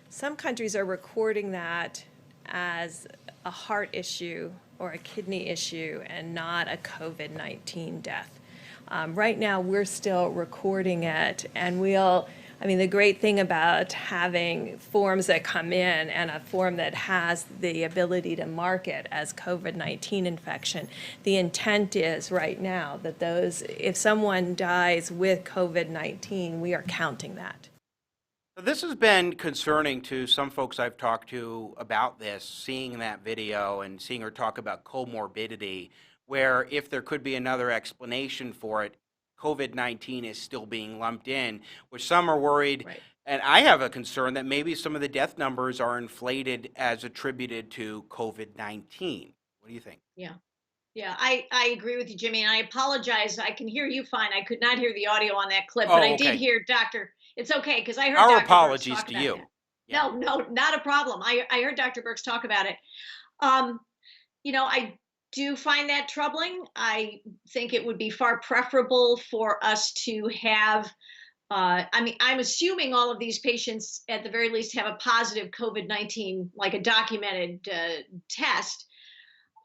some countries are recording that as a heart issue or a kidney issue and not a COVID-19 death. Right now, we're still recording it, and the great thing about having forms that come in and a form that has the ability to mark it as COVID-19 infection, the intent is right now that if someone dies with COVID-19, we are counting that. This has been concerning to some folks I've talked to about this, seeing that video and seeing her talk about comorbidity, where if there could be another explanation for it, COVID-19 is still being lumped in, which some are worried, and I have a concern that maybe some of the death numbers are inflated as attributed to COVID-19. What do you think? Yeah, I agree with you, Jimmy, and I apologize. I can hear you fine. I could not hear the audio on that clip, but I did hear Dr. It's okay, because I heard Our Dr. apologies Birx talk to about you. that. Yeah. No, not a problem. I heard Dr. Birx talk about it. I do find that troubling. I think it would be far preferable for us to have, I'm assuming all of these patients at the very least have a positive COVID-19, like a documented test.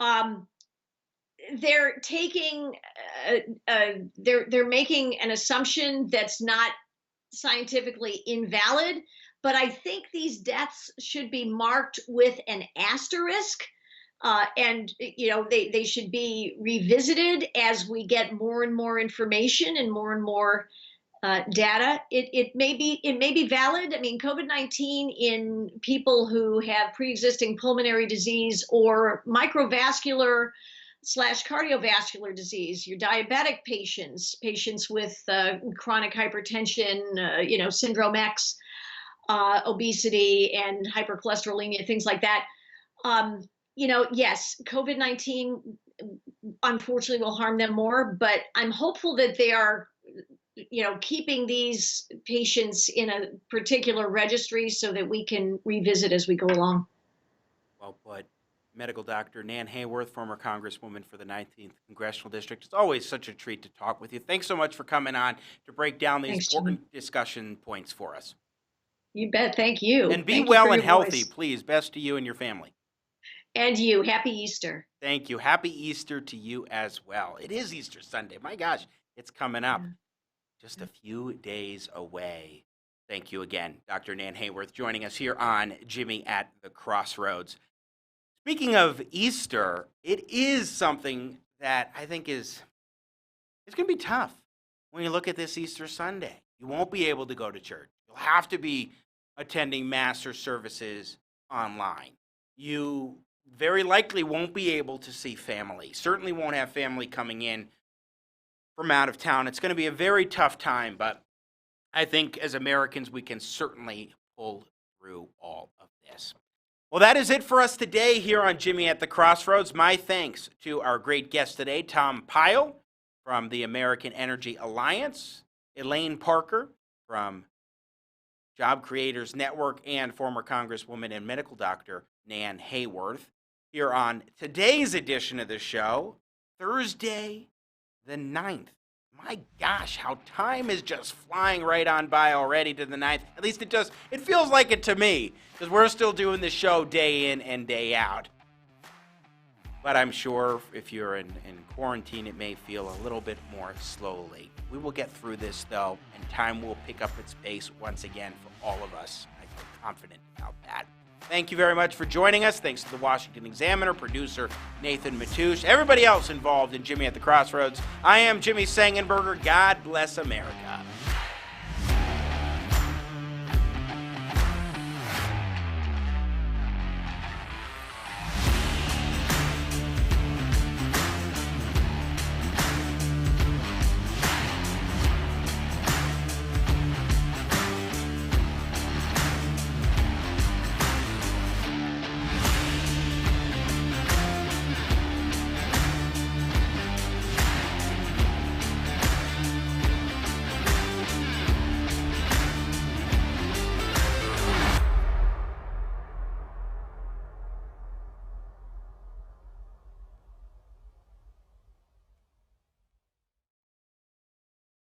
They're taking, they're making an assumption that's not scientifically invalid, but I think these deaths should be marked with an asterisk. And they should be revisited as we get more and more information and more data. It may be valid. I mean, COVID-19 in people who have pre-existing pulmonary disease or microvascular / cardiovascular disease, your diabetic patients with chronic hypertension, syndrome X, obesity and hypercholesterolemia, things like that. Yes, COVID-19 unfortunately will harm them more, but I'm hopeful that they are, keeping these patients in a particular registry so that we can revisit as we go along. Well put. Medical Doctor Nan Hayworth, former Congresswoman for the 19th Congressional District. It's always such a treat to talk with you. Thanks so much for coming on to break down these important discussion points for us. You bet. Thank you. And be well and healthy, please. Best to you and your family. And you. Happy Easter. Thank you. Happy Easter to you as well. It is Easter Sunday. My gosh, it's coming up. Just a few days away. Thank you again, Dr. Nan Hayworth, joining us here on Jimmy at the Crossroads. Speaking of Easter, it is something that I think it's going to be tough when you look at this Easter Sunday. You won't be able to go to church. You'll have to be attending Mass or services online. You very likely won't be able to see family. Certainly won't have family coming in from out of town. It's going to be a very tough time, but I think as Americans, we can certainly pull through all of this. Well, that is it for us today here on Jimmy at the Crossroads. My thanks to our great guest today, Tom Pyle from the American Energy Alliance, Elaine Parker from Job Creators Network, and former Congresswoman and medical doctor Nan Hayworth, here on today's edition of the show, Thursday the 9th. My gosh, how time is just flying right on by already to the 9th. At least it feels like it to me, because we're still doing the show day in and day out. But I'm sure if you're in quarantine, it may feel a little bit more slowly. We will get through this, though, and time will pick up its pace once again for all of us. I feel confident about that. Thank you very much for joining us. Thanks to the Washington Examiner, producer Nathan Matoush, everybody else involved in Jimmy at the Crossroads. I am Jimmy Sengenberger. God bless America.